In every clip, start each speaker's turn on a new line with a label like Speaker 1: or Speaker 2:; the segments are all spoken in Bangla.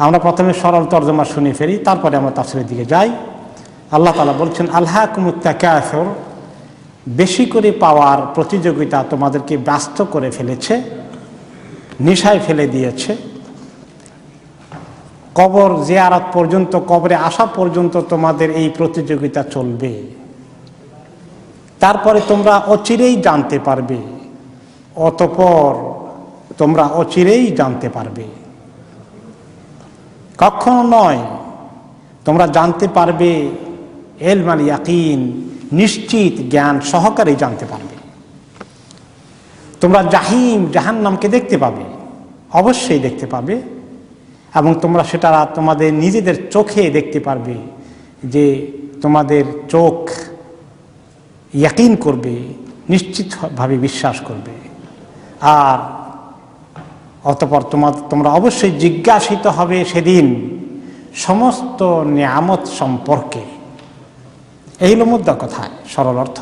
Speaker 1: আমরা প্রথমে সরল তর্জমা শুনে ফেলি, তারপরে আমরা তাফসীরের দিকে যাই। আল্লাহ তাআলা বলছেন, আলহাকুমুত তাকাসুর, বেশি করে পাওয়ার প্রতিযোগিতা তোমাদেরকে ব্যস্ত করে ফেলেছে, নেশায় ফেলে দিয়েছে। কবর জিয়ারত পর্যন্ত, কবরে আসা পর্যন্ত তোমাদের এই প্রতিযোগিতা চলবে। তারপরে তোমরা অচিরেই জানতে পারবে, অতঃপর তোমরা অচিরেই জানতে পারবে। কখনো নয়, তোমরা জানতে পারবে ইলমাল ইয়াকিন, নিশ্চিত জ্ঞান সহকারে জানতে পারবে। তোমরা জাহান্নামকে দেখতে পাবে, অবশ্যই দেখতে পাবে, এবং তোমরা সেটা তোমাদের নিজেদের চোখে দেখতে পারবে, যে তোমাদের চোখ ইয়াকিন করবে, নিশ্চিতভাবে বিশ্বাস করবে। আর অতঃপর তোমরা অবশ্যই জিজ্ঞাসিত হবে সেদিন সমস্ত নিয়ামত সম্পর্কে। এই হলো মুদ্রা কথায় সরল অর্থ।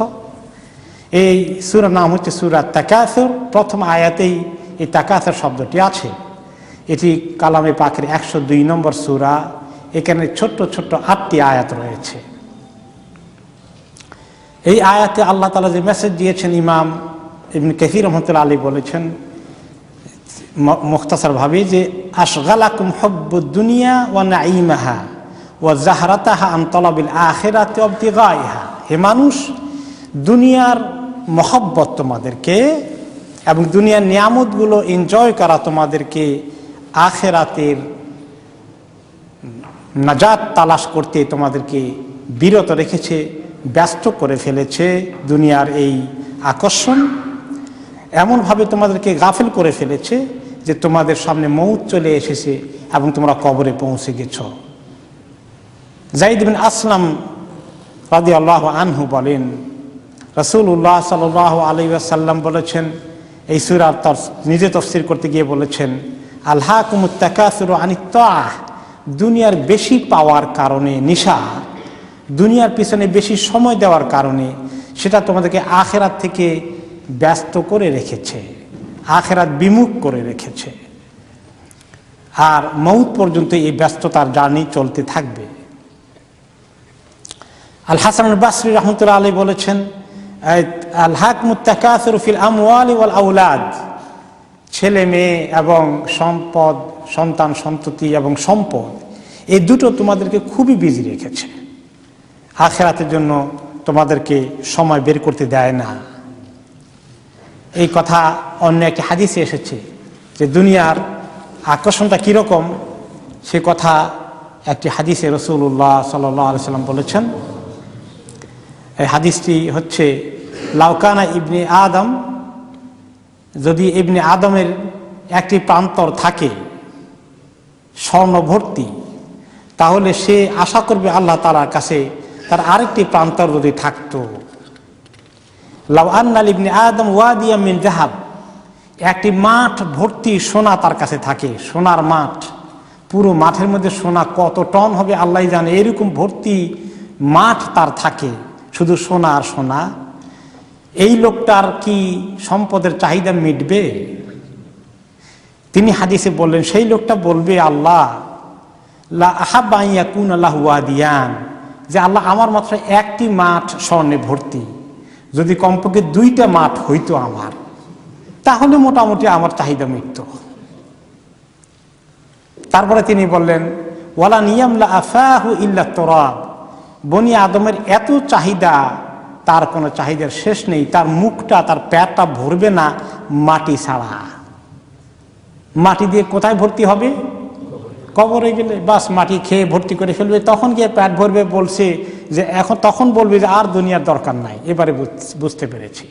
Speaker 1: এই সূরার নাম হচ্ছে সূরা তাকাসুর। প্রথম আয়াতেই এই তাকাসুর শব্দটি আছে। এটি কালামে পাকের 102 নম্বর সূরা। এখানে ছোট্ট ছোট্ট 8টি আয়াত রয়েছে। এই আয়াতে আল্লাহ তাআলা যে মেসেজ দিয়েছেন, ইমাম ইবনে কাসীর রাহমাতুল্লাহ আলাইহি বলেছেন মুখতাসার ভাবে, যে আশগালাকুম হুব্বুদ দুনিয়া ওয়া নাঈমাহা ওয়া যাহরাতাহা আন তালাবিল আখিরাতি ওয়া ইবতিগাইহা। হে মানুষ, দুনিয়ার মহব্বত তোমাদেরকে এবং দুনিয়ার নিয়ামতগুলো এনজয় করা তোমাদেরকে আখিরাতের নাজাত তালাশ করতে তোমাদেরকে বিরত রেখেছে, ব্যস্ত করে ফেলেছে। দুনিয়ার এই আকর্ষণ এমনভাবে তোমাদেরকে গাফেল করে ফেলেছে যে তোমাদের সামনে মউত চলে এসেছে এবং তোমরা কবরে পৌঁছে গেছ। যায়েদ বিন আসলাম রাদিয়াল্লাহু আনহু বলেন, রাসূলুল্লাহ সাল্লাল্লাহু আলাইহি ওয়াসাল্লাম বলেছেন, এই সূরা নিজে তাফসীর করতে গিয়ে বলেছেন, আলহাকুমুত তাকাসুরু আনিত তাআহ, দুনিয়ার বেশি পাওয়ার কারণে, নেশা, দুনিয়ার পিছনে বেশি সময় দেওয়ার কারণে সেটা তোমাদেরকে আখিরাত থেকে ব্যস্ত করে রেখেছে, আখিরাত বিমুখ করে রেখেছে। আর মউত পর্যন্ত এই ব্যস্ততার জার্নি চলতে থাকবে। আল হাসান আল বাসরি রাহমাতুল্লাহ আলাইহি বলেছেন, আলহাকুমুত তাকাসুরু ফিল আমওয়ালি ওয়াল আওলাদ, ছেলে মেয়ে এবং সম্পদ, সন্তান সন্ততি এবং সম্পদ, এই দুটো তোমাদেরকে খুবই বিজি রেখেছে, আখিরাতের জন্য তোমাদেরকে সময় বের করতে দেয় না। এই কথা অন্য একটি হাদিসে এসেছে যে দুনিয়ার আকর্ষণটা কীরকম, সে কথা একটি হাদিসে রাসূলুল্লাহ সাল্লাল্লাহু আলাইহি ওয়াসাল্লাম বলেছেন। এই হাদিসটি হচ্ছে, লাউকানা ইবনে আদম, যদি ইবনে আদমের একটি প্রান্তর থাকে স্বর্ণ ভর্তি, তাহলে সে আশা করবে আল্লাহ তাআলার কাছে তার আরেকটি প্রান্তর যদি থাকতো। লাউ আন্না লিবনি আদম ওয়াদিয়া মিন যাহাব, একটি মাঠ ভর্তি সোনা তার কাছে থাকে, সোনার মাঠ, পুরো মাঠের মধ্যে সোনা কত টন হবে আল্লাহ জানে, এরকম ভর্তি মাঠ তার থাকে, শুধু সোনা আর সোনা। এই লোকটার কি সম্পদের চাহিদা মিটবে? তিনি হাদিসে বললেন, সেই লোকটা বলবে, আল্লাহ লা আহাব্বা আন ইয়াকুনা লাহু ওয়াদিয়ান, যে আল্লাহ আমার মাত্র একটি মাঠ স্বর্ণে ভর্তি, যদি কমপক্ষে 2টা মাঠ হইতো আমার, তাহলে মোটামুটি আমার চাহিদা মিটত। তারপরে তিনি বললেন, ওয়ালা নিয়ামলা আফাহু ইল্লা তুরাব, বনি আদমের এত চাহিদা, তার কোনো চাহিদার শেষ নেই, তার মুখটা, তার পেটটা ভরবে না মাটি ছাড়া। মাটি দিয়ে কোথায় ভর্তি হবে? কবরে গেলে বাস মাটি খেয়ে ভর্তি করে ফেলবে, তখন গিয়ে পেট ভরবে, বলছে যে এখন, তখন বলবে যে আর দুনিয়ার দরকার নাই, এবারে বুঝতে পেরেছি।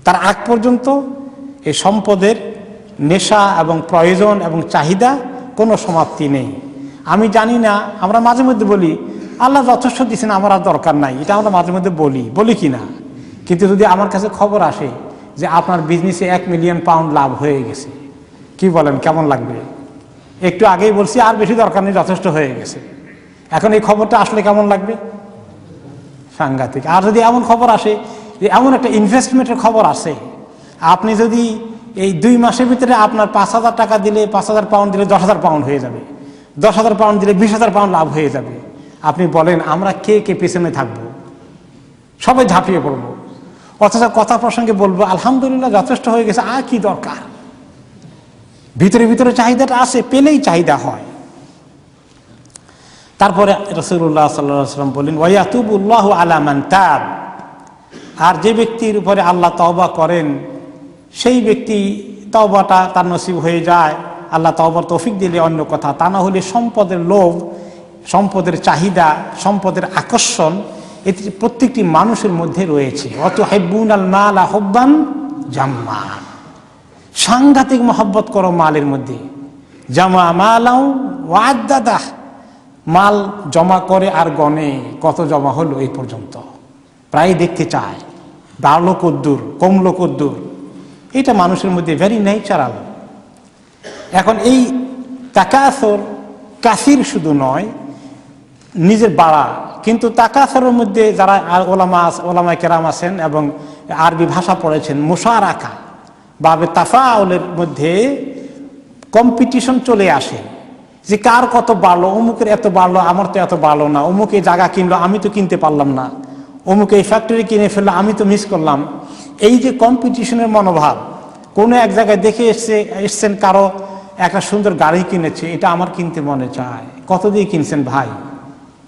Speaker 1: তার আগ পর্যন্ত এই সম্পদের নেশা এবং প্রয়োজন এবং চাহিদা কোনো সমাপ্তি নেই। আমি জানি না, আমরা মাঝে মধ্যে বলি আল্লাহ যথেষ্ট দিচ্ছেন, আমার আর দরকার নাই, এটা আমরা মাঝে মধ্যে বলি কি না? কিন্তু যদি আমার কাছে খবর আসে যে আপনার বিজনেসে 1 মিলিয়ন পাউন্ড লাভ হয়ে গেছে, কি বলেন, কেমন লাগবে? একটু আগেই বলছি আর বেশি দরকার নেই, যথেষ্ট হয়ে গেছে, এখন এই খবরটা আসলে কেমন লাগবে? সাংঘাতিক। আর যদি এমন খবর আসে যে এমন একটা ইনভেস্টমেন্টের খবর আসে, আপনি যদি এই 2 মাসের ভিতরে আপনার 5,000 টাকা দিলে, 5,000 পাউন্ড দিলে 10,000 পাউন্ড হয়ে যাবে, 10,000 পাউন্ড দিলে 20,000 পাউন্ড লাভ হয়ে যাবে। আপনি বলেন আমরা কে কে পেছনে থাকবো? সবাই ঝাঁপিয়ে পড়বো। অথচ কথা প্রসঙ্গে বলবো আলহামদুলিল্লাহ যথেষ্ট হয়ে গেছে, আর কি দরকার। ভিতরে ভিতরে চাহিদাটা আছে, পেলেই চাহিদা হয়। তারপরে রাসূলুল্লাহ সাল্লাল্লাহু আলাইহি ওয়াসাল্লাম বলেন ওয়ায়াতুবুল্লাহু আলা মান তাব, আর যে ব্যক্তির উপরে আল্লাহ তওবা করেন সেই ব্যক্তি তওবাটা তার নসিব হয়ে যায়। আল্লাহ তওবার তৌফিক দিলে অন্য কথা, তা না হলে সম্পদের লোভ, সম্পদের চাহিদা, সম্পদের আকর্ষণ এটি প্রত্যেকটি মানুষের মধ্যে রয়েছে। ওয়াতুহিব্বুনাল মালা হুব্বান জাম্মা, সাংঘাতিক মহব্বত করো মালের মধ্যে। জামা মালাউ ওয়াদ্দাদাহ, মাল জমা করে আর গনে কত জমা হলো এই পর্যন্ত, প্রায় দেখতে চায় বাড়লো কদ্দুর কমলো কদ্দুর। এটা মানুষের মধ্যে ভেরি ন্যাচারাল। এখন এই তাকাসুর কাসির শুধু নয়, নিজের বাড়া, কিন্তু তাকাসুরের মধ্যে যারা ওলামায়ে কেরাম আছেন এবং আরবি ভাষা পড়েছেন, মুশারাকা বা তাফাউলের মধ্যে কম্পিটিশন চলে আসে যে কার কত বাড়লো, অমুকের এত বাড়লো, আমার তো এত বাড়লো না, অমুক এই জায়গা কিনলো আমি তো কিনতে পারলাম না, অমুক এই ফ্যাক্টরি কিনে ফেললো আমি তো মিস করলাম। এই যে কম্পিটিশনের মনোভাব, কোনো এক জায়গায় দেখে এসছেন কারো একটা সুন্দর গাড়ি কিনেছে, এটা আমার কিনতে মনে চায়, কত দিয়ে কিনছেন ভাই,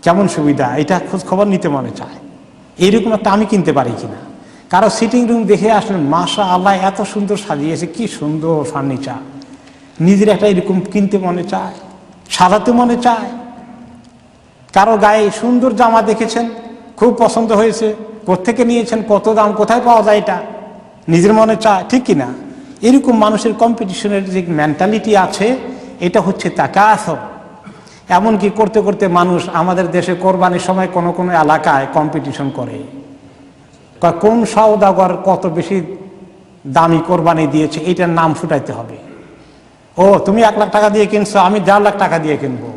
Speaker 1: কেমন সুবিধা, এটা খোঁজ খবর নিতে মনে চায়, এইরকম একটা আমি কিনতে পারি কিনা। কারো সিটিং রুম দেখে আসলেন, মাশা আল্লাহ এত সুন্দর সাজিয়েছে, কি সুন্দর ফার্নিচার, নিজের একটা এরকম কিনতে মনে চায়, সাজাতে মনে চায়। কারো গায়ে সুন্দর জামা দেখেছেন, খুব পছন্দ হয়েছে, কোত্থেকে নিয়েছেন, কত দাম, কোথায় পাওয়া যায়, এটা নিজের মনে চায়, ঠিক কিনা। এরকম মানুষের কম্পিটিশনের যে মেন্টালিটি আছে, এটা হচ্ছে তাকাসুর। এমনকি করতে করতে মানুষ আমাদের দেশে কোরবানির সময় কোনো কোনো এলাকায় কম্পিটিশন করে, কোন সওদাগর কত বেশি দামি কোরবানি দিয়েছে এটার নাম ফুটাইতে হবে। ও তুমি 1 লাখ টাকা দিয়ে কিনছো, আমি 1.5 লাখ টাকা দিয়ে কিনবো,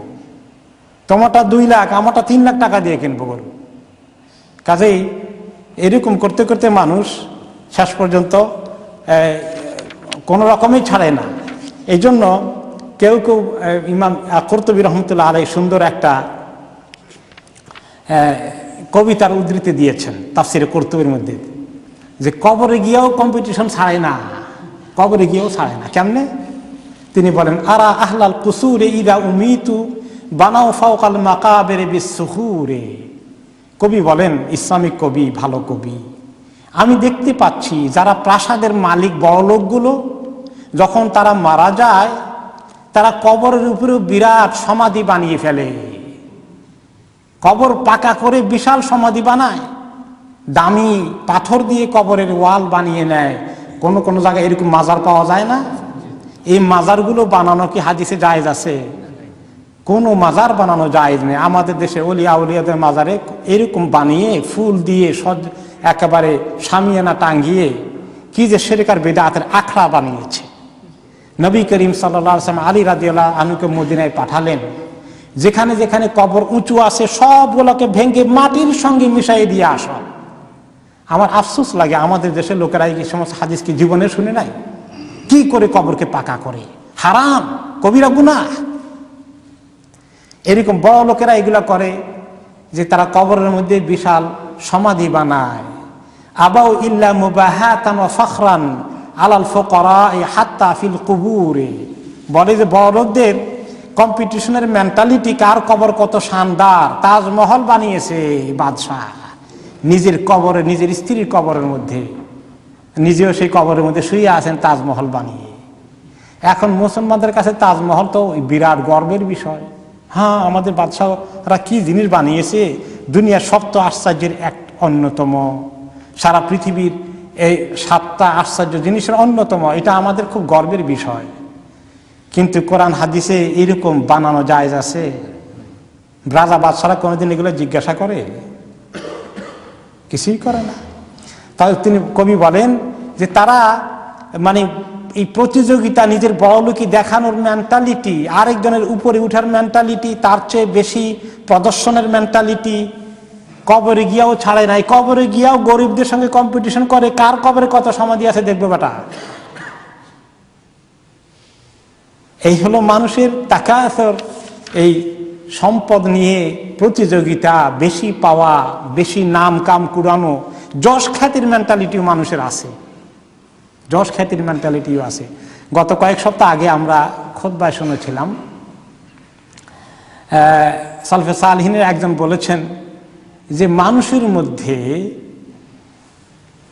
Speaker 1: তোমারটা 2 লাখ, আমারটা 3 লাখ টাকা দিয়ে কিনবো গরু। কাজেই এরকম করতে করতে মানুষ শেষ পর্যন্ত কোনো রকমই ছাড়ে না। এই জন্য কেউ কেউ ইমাম কুরতুবী রহমতুল্লাহ আলাইহি সুন্দর একটা কবিতার উদ্ধৃতি দিয়েছেন তাফসিরে কুরতুবীর মধ্যে, যে কবরে গিয়েও কম্পিটিশন ছাড়ে না, কবরে গিয়েও ছাড়ে না। কেমনে? তিনি বলেন আরা আহলাল কুসুরে ইদা উমিতু বানাও ফাওকাল মাকাবির বিসসুহুরে। কবি বলেন, ইসলামিক কবি, ভালো কবি, আমি দেখতে পাচ্ছি যারা প্রাসাদের মালিক বড় লোকগুলো যখন তারা মারা যায়, তারা কবরের উপরেও বিরাট সমাধি বানিয়ে ফেলে, কবর পাকা করে বিশাল সমাধি বানায়, দামি পাথর দিয়ে কবরের ওয়াল বানিয়ে নেয়। কোনো কোনো জায়গায় এরকম মাজার পাওয়া যায় না? এই মাজারগুলো বানানো কি হাদিসে জায়েজ আছে? কোনো মাজার বানানো জায়েজ নেই। আমাদের দেশে ওলিয়া উলিয়াদের মাজারে এরকম বানিয়ে ফুল দিয়ে একেবারে শামিয়ানা টাঙ্গিয়ে কি যে শিরকার বিদআতের আখড়া বানিয়েছে। নবী করিম সাল্লাল্লাহু আলাইহি ওয়াসাল্লাম আলী রাদিয়াল্লাহু আনহুকে মদিনায় পাঠালেন, যেখানে যেখানে কবর উঁচু আছে সবগুলোকে ভেঙে মাটির সঙ্গে মিশিয়ে দিয়ে আসা। আমার আফসোস লাগে আমাদের দেশের লোকেরা এই সমস্ত হাদিস কি জীবনে শুনে নাই? কি করে কবরকে পাকা করে, হারাম, কবিরা গুনাহ। এরকম বড় লোকেরা এগুলা করে যে তারা কবরের মধ্যে বিশাল সমাধি বানায়। আবাউ ইল্লা মুবাহাতান ওয়া ফখরান আলাল ফুকারা হাত্তা ফিল কুবুরে। বলে যে বড় লোকদের কম্পিটিশনের মেন্টালিটি, কার কবর কত শানদার, তাজমহল বানিয়েছে বাদশাহ নিজের কবরে, নিজের স্ত্রীর কবরের মধ্যে, নিজেও সেই কবরের মধ্যে শুয়ে আছেন তাজমহল বানিয়ে। এখন মুসলমানদের কাছে তাজমহল তো বিরাট গর্বের বিষয়। হ্যাঁ, আমাদের বাদশাহরা কি জিনিস বানিয়েছে, দুনিয়ার সপ্ত আশ্চর্যের এক অন্যতম, সারা পৃথিবীর এই 7টা আশ্চর্য জিনিসের অন্যতম, এটা আমাদের খুব গর্বের বিষয়। কিন্তু কোরআন হাদিসে এরকম বানানো জায়েজ আছে? রাজা বাদশাহরা কোনোদিন এগুলো জিজ্ঞাসা করে? কিছুই করে না। তাই তিনি কবি বলেন যে তারা মানে এই প্রতিযোগিতা, নিজের বড়লোকি দেখানোর মেন্টালিটি, আরেকজনের উপরে উঠার মেন্টালিটি, তার চেয়ে বেশি প্রদর্শনের মেন্টালিটি, কবরে গিয়াও ছাড়ে নাই। কবরে গিয়াও গরিবদের সঙ্গে কম্পিটিশন করে, কার কবরে কত সমাধি আছে দেখবে বেটা। এই হলো মানুষের তাকাসুর। এই সম্পদ নিয়ে প্রতিযোগিতা, বেশি পাওয়া, বেশি নাম কাম কুড়ানো, যশ খ্যাতির মেন্টালিটিও মানুষের আছে, যশ খ্যাতির মেন্টালিটিও আছে। গত কয়েক সপ্তাহ আগে আমরা খুতবায় শুনেছিলাম, সালফে সালহিনের একজন বলেছেন যে মানুষের মধ্যে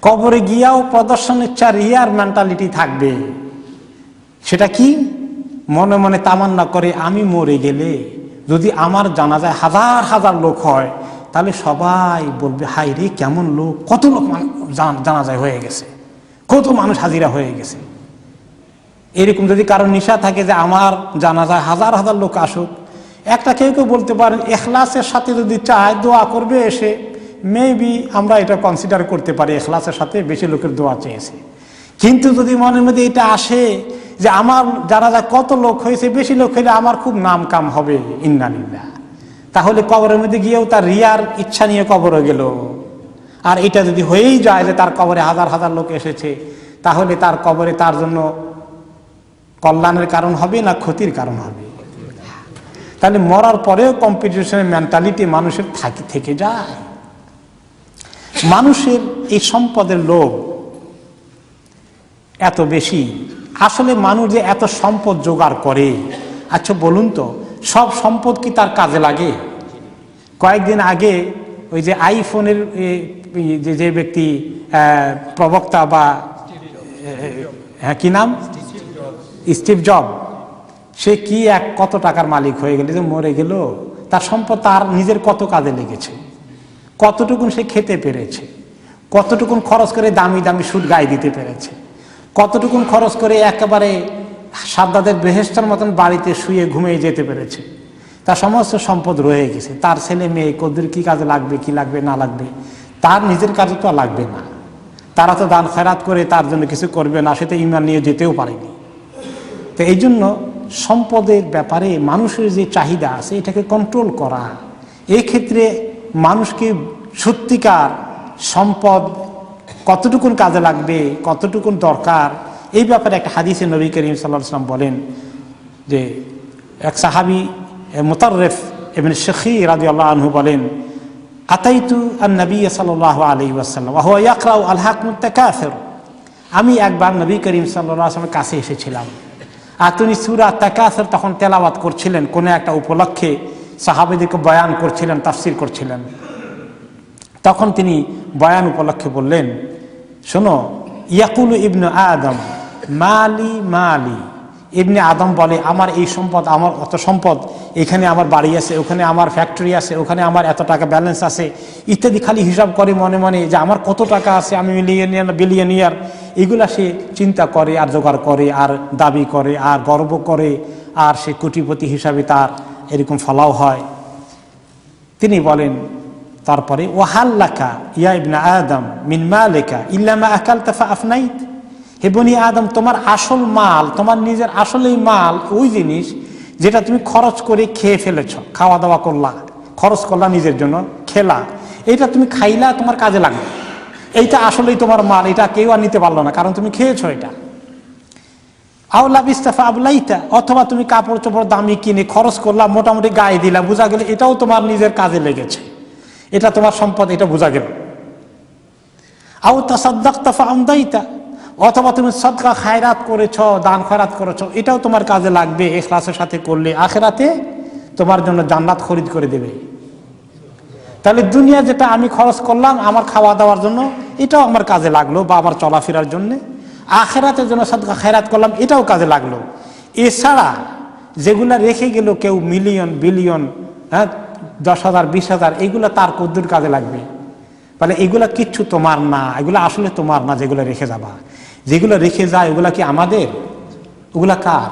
Speaker 1: কবরে গিয়াও প্রদর্শনের রিয়ার মেন্টালিটি থাকবে। সেটা কি? মনে মনে তামান্না করে আমি মরে গেলে যদি আমার জানাজায় হাজার হাজার লোক হয়, তাহলে সবাই বলবে হাই রে কেমন লোক, কত লোক জানাজায় হয়ে গেছে, কত মানুষ হাজিরা হয়ে গেছে। এরকম যদি কারো নিশা থাকে যে আমার জানাজায় হাজার হাজার লোক আসুক, একটা কেউ কেউ বলতে পারেন এখলাসের সাথে যদি চায় দোয়া করবে এসে, মেবি আমরা এটা কনসিডার করতে পারি এখলাসের সাথে বেশি লোকের দোয়া চেয়েছে। কিন্তু যদি মনের মধ্যে এটা আসে যে আমার জানাজা কত লোক হয়েছে, বেশি লোক হইলে আমার খুব নাম কাম হবে, ইন্নালিল্লাহ, তাহলে কবরের মধ্যে গিয়েও তার রিয়ার ইচ্ছা নিয়ে কবরে গেল। আর এটা যদি হয়েই যায় যে তার কবরে হাজার হাজার লোক এসেছে, তাহলে তার কবরে তার জন্য কল্যাণের কারণ হবে না ক্ষতির কারণ হবে? তাহলে মরার পরেও কম্পিটিশনের মেন্টালিটি মানুষের থেকে যায়। মানুষের এই সম্পদের লোভ এত বেশি, আসলে মানুষ যে এত সম্পদ জোগাড় করে, আচ্ছা বলুন তো সব সম্পদ কি তার কাজে লাগে? কয়েকদিন আগে ওই যে আইফোনের যে ব্যক্তি প্রবক্তা বা কি নাম, স্টিভ জব, সে কি কত টাকার মালিক হয়ে গেল, যে মরে গেল, তার সম্পদ তার নিজের কত কাজে লেগেছে, কতটুকুন সে খেতে পেরেছে, কতটুকুন খরচ করে দামি দামি সুট গায়ে দিতে পেরেছে, কতটুকুন খরচ করে একেবারে সাদ্দাদের বেহেশতের মতন বাড়িতে শুয়ে ঘুমিয়ে যেতে পেরেছে। তার সমস্ত সম্পদ রয়ে গেছে, তার ছেলে মেয়ে কদ্দুর কি কাজে লাগবে কি লাগবে না লাগবে, তার নিজের কাজে তো লাগবে না, তারা তো দান খয়রাত করে তার জন্য কিছু করবে না, সে তো ঈমান নিয়ে যেতেও পারেনি। তো এই জন্য সম্পদের ব্যাপারে মানুষের যে চাহিদা আছে এটাকে কন্ট্রোল করা, এই ক্ষেত্রে মানুষকে সত্যিকার সম্পদ কতটুকুন কাজে লাগবে, কতটুকুন দরকার, এই ব্যাপারে একটা হাদিসে নবী করিম সাল্লাল্লাহু আলাইহি ওয়াসাল্লাম বলেন যে এক সাহাবী মুতাররিফ ইবনে শাখী রাদিয়াল্লাহু আনহু বলেন, আতাইতু আন-নবী সাল্লাল্লাহু আলাইহি ওয়াসাল্লাম ওয়া হুয়া ইয়াকরাউ আল-হাকুমুত তাকাসুর, আমি একবার নবী করিম সাল্লাল্লাহু আলাইহি ওয়াসাল্লামের কাছে এসেছিলাম, আর তিনি সূরা তাকাসুর তখন তেলাওয়াত করছিলেন, কোন একটা উপলক্ষে সাহাবীদেরকে বয়ান করছিলেন, তাফসীর করছিলেন। তখন তিনি বয়ান উপলক্ষে বললেন, শোনো, ইয়াকুলু ইবনু আদম মালি মালি, ইবনে আদম বলে আমার এই সম্পদ, আমার অত সম্পদ, এখানে আমার বাড়ি আছে, ওখানে আমার ফ্যাক্টরি আছে, ওখানে আমার এত টাকা ব্যালেন্স আছে ইত্যাদি, খালি হিসাব করে মনে মনে যে আমার কত টাকা আছে, আমি বিলিয়নিয়ার, এগুলা সে চিন্তা করে আর জোগাড় করে আর দাবি করে আর গর্ব করে, আর সে কোটিপতি হিসাবে তার এরকম ফলাও হয়। তিনি বলেন তারপরে, ওয়াহাল্লাকা ইয়া ইবনে আদম মিন মালিকা ইল্লা মা আকালতা ফাআফনাইত, হে বনি আদম, তোমার আসল মাল, তোমার নিজের আসলেই মাল ওই জিনিস যেটা তুমি খরচ করে খেয়ে ফেলেছ, খাওয়া দাওয়া করলা, খরচ করলা নিজের জন্য, খেলা, এটা তুমি খাইলা, তোমার কাজে লাগবে, এইটা আসলেই তোমার মাল, এটা কেউ আর নিতে পারলো না কারণ তুমি খেয়েছো এটা। আওলা বিস্তাফা আবলাইতা, অথবা তুমি কাপড় চোপড় দামি কিনে খরচ করলা, মোটামুটি গায়ে দিলা, বোঝা গেলে এটাও তোমার নিজের কাজে লেগেছে, এটা তোমার সম্পদ, এটা বোঝা গেল। আও তাসাদ্দাকতা ফাআমদাইতা, অথবা তুমি সদকা খায়রাত করেছো, দান খয়রাত করেছো, এটাও তোমার কাজে লাগবে, ইখলাসের সাথে করলে আখিরাতে তোমার জন্য জান্নাত খরিদ করে দেবে। তাহলে দুনিয়া যেটা আমি খরচ করলাম আমার খাওয়া দাওয়ার জন্য, এটাও আমার কাজে লাগলো, বা আমার চলাফেরার জন্য, আখিরাতের জন্য সদকা খায়রাত করলাম, এটাও কাজে লাগলো। এছাড়া যেগুলা রেখে গেল কেউ মিলিয়ন বিলিয়ন, 10,000 20,000, এগুলা তার কদ্দুর কাজে লাগবে, তাহলে এগুলা কিচ্ছু তোমার না, এগুলা আসলে তোমার না, যেগুলো রেখে যাবা, যেগুলো রেখে যায় ওগুলা কি আমাদের? ওগুলা কার?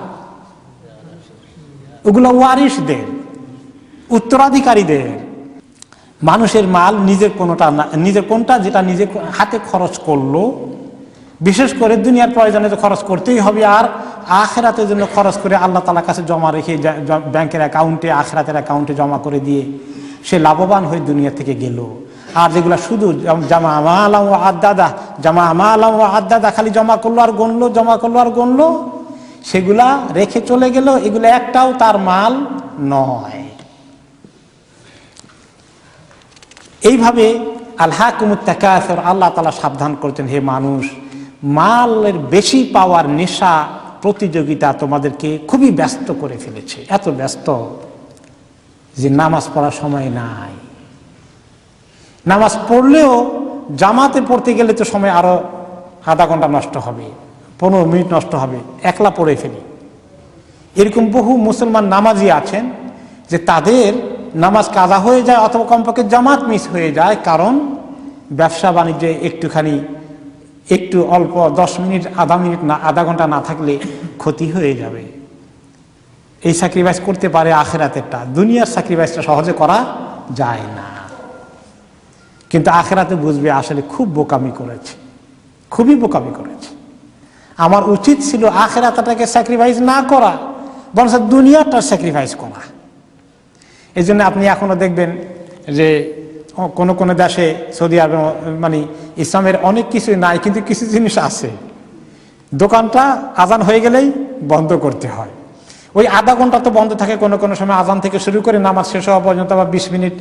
Speaker 1: ওগুলা ওয়ারিসদের, উত্তরাধিকারীদের। মানুষের মাল নিজের কোনটা না, নিজের কোনটা যেটা নিজের হাতে খরচ করলো, বিশেষ করে দুনিয়ার প্রয়োজনে তো খরচ করতেই হবে, আর আখিরাতের জন্য খরচ করে আল্লাহ তাআলার কাছে জমা রেখে ব্যাংকের অ্যাকাউন্টে, আখিরাতের অ্যাকাউন্টে জমা করে দিয়ে সে লাভবান হয়ে দুনিয়া থেকে গেল। আর যেগুলা শুধু জামা আমালাম ওয়া আদাদা, জামা আমালাম ওয়া আদাদা, খালি জমা করলো আর গণলো, জমা করলো আর গণলো, সেগুলা রেখে চলে গেল, এগুলো একটাও তার মাল নয়। এইভাবে আলহাকুমুত তাকাসুর, আল্লাহ তাআলা সাবধান করছেন, হে মানুষ, মালের বেশি পাওয়ার নেশা প্রতিযোগিতা তোমাদেরকে খুবই ব্যস্ত করে ফেলেছে, এত ব্যস্ত যে নামাজ পড়ার সময় নাই। নামাজ পড়লেও জামাতে পড়তে গেলে তো সময় আরো আধা ঘন্টা নষ্ট হবে, 15 মিনিট নষ্ট হবে, একলা পড়ে ফেলি। এরকম বহু মুসলমান নামাজি আছেন যে তাদের নামাজ কাজা হয়ে যায় অথবা কমপক্ষে জামাত মিস হয়ে যায়, কারণ ব্যবসা বাণিজ্যে একটু অল্প 10 মিনিট, আধা মিনিট না, আধা ঘন্টা না থাকলে ক্ষতি হয়ে যাবে। এই স্যাক্রিফাইস করতে পারে আখিরাতেরটা, দুনিয়ার স্যাক্রিফাইসটা সহজে করা যায় না। কিন্তু আখিরাতে বুঝবে আসলে খুব বোকামি করেছে, খুবই বোকামি করেছে। আমার উচিত ছিল আখিরাতটাকে স্যাক্রিফাইস না করা, বরং দুনিয়াটা স্যাক্রিফাইস করা। এই জন্য আপনি এখনো দেখবেন যে কোনো কোনো দেশে, সৌদি আরবে, মানে ইসলামের অনেক কিছু নাই, কিন্তু কিছু জিনিস আছে। দোকানটা আজান হয়ে গেলেই বন্ধ করতে হয়, ওই আধা ঘন্টা তো বন্ধ থাকে, কোনো কোনো সময় আজান থেকে শুরু করে নামাজ শেষ হওয়া পর্যন্ত বা 20 মিনিট।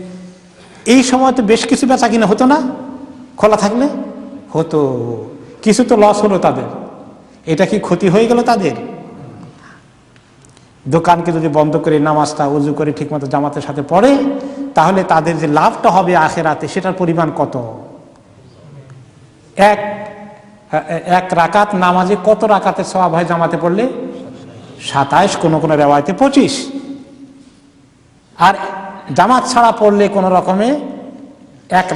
Speaker 1: এই সময় তো বেশ কিছু বেচা কিনা হতো না, খোলা থাকলে হতো। কিছু তো লস হলো তাদের, এটা কি ক্ষতি হয়ে গেল তাদের? দোকানকে যদি বন্ধ করে নামাজটা উজু করে ঠিকমতো জামাতের সাথে পড়ে, তাহলে তাদের যে লাভটা হবে আখিরাতে, সেটার পরিমাণ কত? এক রাকাত নামাজে কত রাকাতের সওয়াব হয় জামাতে পড়লে? 27, কোনো কোনো রেওয়ায়েতে 25। আর জামাত ছাড়া পড়লে কোনো রকমে এক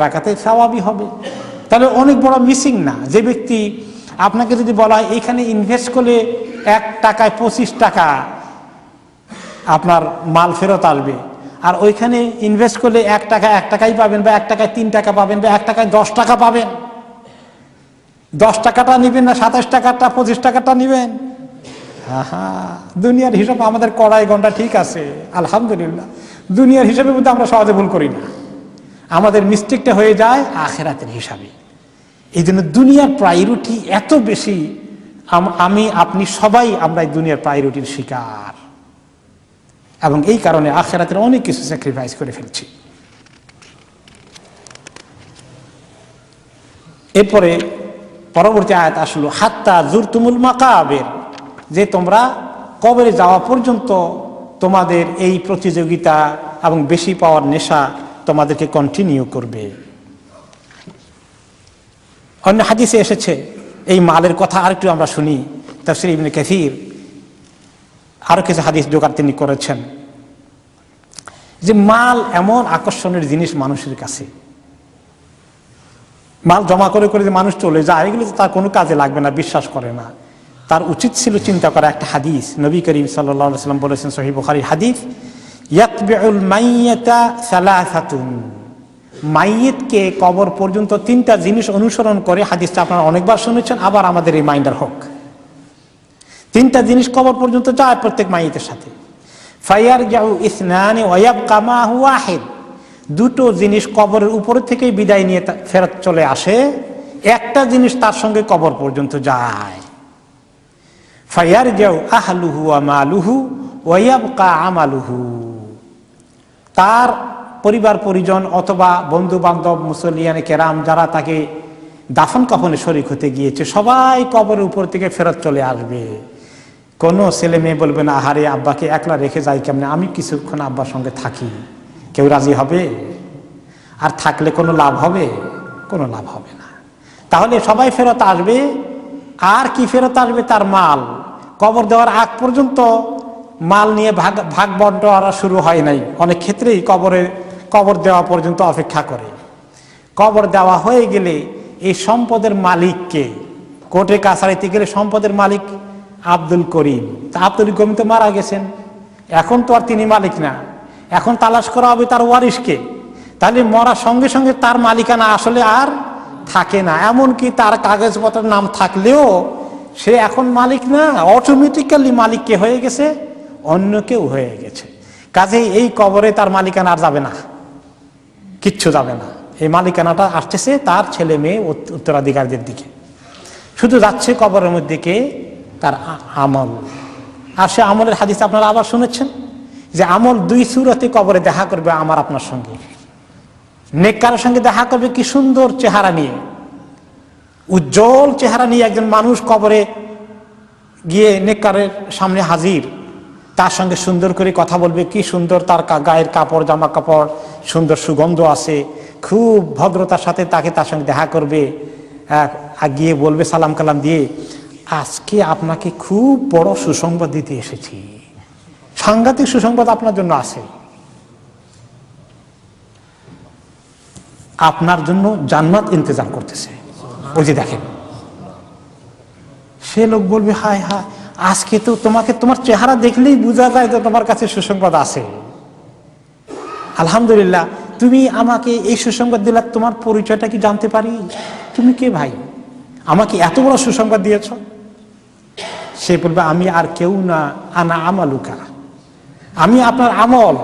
Speaker 1: রাকাতে সওয়াবই হবে। তাহলে অনেক বড় মিসিং না? যে ব্যক্তি, আপনাকে যদি বলা হয় এইখানে ইনভেস্ট করলে 1 টাকায় 25 টাকা আপনার মাল ফেরত আসবে, আর ওইখানে ইনভেস্ট করলে 1 টাকাই পাবেন, বা 1 টাকায় 3 টাকা পাবেন, বা 1 টাকায় 10 টাকা পাবেন, 10 টাকাটা নিবেন না 27 টাকাটা, 25 টাকাটা নিবেন? দুনিয়ার হিসাব আমাদের কড়াই ঘন্টা ঠিক আছে, আলহামদুলিল্লাহ। দুনিয়ার হিসাবের মধ্যে আমরা সহজে ভুল করি না, আমাদের মিস্টেকটা হয়ে যায় আখিরাতের হিসাবে। এই জন্য দুনিয়ার প্রায়োরিটি এত বেশি, আমি আপনি সবাই আমরা এই দুনিয়ার প্রায়োরিটির শিকার, এবং এই কারণে আখিরাতের অনেক কিছু স্যাক্রিফাইস করে ফেলছি। এরপরে পরবর্তী আয়াত আসলো, হাত্তা জুরতুমুল মাকাবির, যে তোমরা কবরে যাওয়া পর্যন্ত তোমাদের এই প্রতিযোগিতা এবং বেশি পাওয়ার নেশা তোমাদেরকে কন্টিনিউ করবে। অন্য হাদিসে এসেছে এই মালের কথা। আরেকটু আমরা শুনি, তাফসীর ইবনে কাসীর আরো কিছু হাদিস জোগাড় তিনি করেছেন, যে মাল এমন আকর্ষণের জিনিস মানুষের কাছে, মাল জমা করে করে যে মানুষ চলে যায়, এগুলো তো তার কোনো কাজে লাগবে না, বিশ্বাস করে না। তার উচিত ছিল চিন্তা করা একটা হাদিস, নবী করিম সাল্লাল্লাহু আলাইহি ওয়াসাল্লাম বলেছেন, সহিহ বুখারীর হাদিস, ইয়াতবিউল মাইয়াতা সালাসাতুন, মাইয়িতকে কবর পর্যন্ত 3টা জিনিস অনুসরণ করে। হাদিসটা আপনারা অনেকবার শুনেছেন, আবার আমাদের রিমাইন্ডার হোক। 3টা জিনিস কবর পর্যন্ত যায় প্রত্যেক মাইয়িতের সাথে। ফায়ারজাউ ইসনানি ওয়া ইয়াবকা মাহু ওয়াহিদ, 2টো জিনিস কবরের উপরে থেকেই বিদায় নিয়ে ফেরত চলে আসে, একটা জিনিস তার সঙ্গে কবর পর্যন্ত যায়। ফায়ারজাউ আহলুহু ওয়া মালুহু ওয়া ইয়াবকা আমালুহু, তার পরিবার পরিজন অথবা বন্ধু বান্ধব, মুসলিয়ানে কেরাম যারা তাকে দাফন কাফনে শরীক হতে গিয়েছে, সবাই কবরের উপর থেকে ফেরত চলে আসবে। কোনো ছেলে মেয়ে বলবে না, আহারে আব্বাকে একলা রেখে যাই কেমনে, আমি কিছুক্ষণ আব্বার সঙ্গে থাকি। কেউ রাজি হবে? আর থাকলে কোনো লাভ হবে? কোনো লাভ হবে না। তাহলে সবাই ফেরত আসবে, আর কি ফেরত আসবে? তার মাল। কবর দেওয়ার আগ পর্যন্ত মাল নিয়ে ভাগ বন্টনা শুরু হয় নাই। অনেক ক্ষেত্রেই কবর দেওয়া পর্যন্ত অপেক্ষা করে। কবর দেওয়া হয়ে গেলে এই সম্পদের মালিককে, কোর্টে কাছারিতে গেলে সম্পদের মালিক আব্দুল করিম, তা আব্দুল করিম তো মারা গেছেন, এখন তো আর তিনি মালিক না, এখন তালাশ করা হবে তার ওয়ারিশকে। তাহলে মরার সঙ্গে সঙ্গে তার মালিকানা আসলে আর থাকে না। এমনকি তার কাগজপত্রের নাম থাকলেও সে এখন মালিক না, অটোমেটিক্যালি মালিক কে হয়ে গেছে? অন্য কেউ হয়ে গেছে। কাজেই এই কবরে তার মালিকানা আর যাবে না, কিচ্ছু যাবে না। এই মালিকানাটা আসতেছে তার ছেলে মেয়ে উত্তরাধিকারীদের দিকে, শুধু যাচ্ছে কবরের মধ্যে কে? তার আমল। আর সে আমলের হাদিস আপনারা আবার শুনেছেন, যে আমল দুই সূরতে কবরে দেখা করবে আমার আপনার সঙ্গে। নেককারের সঙ্গে দেখা করবে কি সুন্দর চেহারা নিয়ে, উজ্জ্বল চেহারা নিয়ে একজন মানুষ কবরে গিয়ে নেককারের সামনে হাজির, তার সঙ্গে সুন্দর করে কথা বলবে, কি সুন্দর তার গায়ের কাপড়, জামা কাপড়, সুন্দর সুগন্ধ আছে, খুব ভদ্রতার সাথে তার সঙ্গে দেখা করবে, গিয়ে বলবে সালাম কালাম দিয়ে, আজকে আপনাকে খুব বড় সুসংবাদ দিতে এসেছি, সাংঘাতিক সুসংবাদ আপনার জন্য আছে, আপনার জন্য জান্নাত ইন্তজার করতেছে, ওই যে দেখেন। সে লোক বলবে, হায় হায়, আজকে তো তোমাকে তোমার চেহারা দেখলেই বোঝা যায় যে তোমার কাছে সুসংবাদ আছে, আলহামদুলিল্লাহ। তুমি আমাকে এই সুসংবাদ দিলা, তোমার পরিচয়টা কি জানতে পারি? তুমি কে ভাই, আমাকে এত বড় সুসংবাদ দিয়েছ? সে বলবে, আমি আর কেউ না, আনা আমালুকা, আমি আপনার আমল।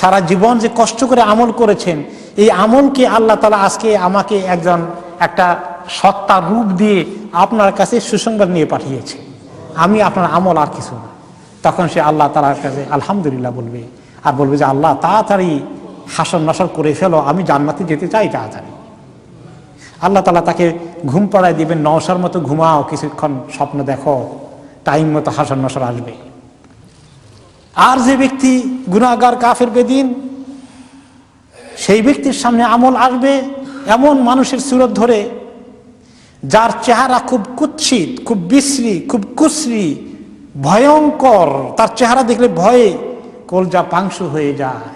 Speaker 1: সারা জীবন যে কষ্ট করে আমল করেছেন, এই আমলকে আল্লাহ তাআলা আজকে আমাকে একটা সত্তার রূপ দিয়ে আপনার কাছে সুসংবাদ নিয়ে পাঠিয়েছে, আমি আপনার আমল আর কিছু না। তখন সে আল্লাহ তাআলার কাছে আলহামদুলিল্লাহ বলবে, আর বলবে যে আল্লাহ তাড়াতাড়ি হাসর নাসর করে ফেলো, আমি জান্নাতে যেতে চাই তাড়াতাড়ি। আল্লাহ তাআলা তাকে ঘুম পাড়ায় দিবেন, নওশার মতো ঘুমাও, কিছুক্ষণ স্বপ্ন দেখো, টাইম মতো হাসর নাসর আসবে। আর যে ব্যক্তি গুনাহগার কাফের বেদিন, সেই ব্যক্তির সামনে আমল আসবে এমন মানুষের সুরত ধরে, যার চেহারা খুব কুৎসিত, খুব বিশ্রী, খুব কুশ্রী, ভয়ঙ্কর, তার চেহারা দেখলে ভয়ে কলজা পাংশু হয়ে যায়।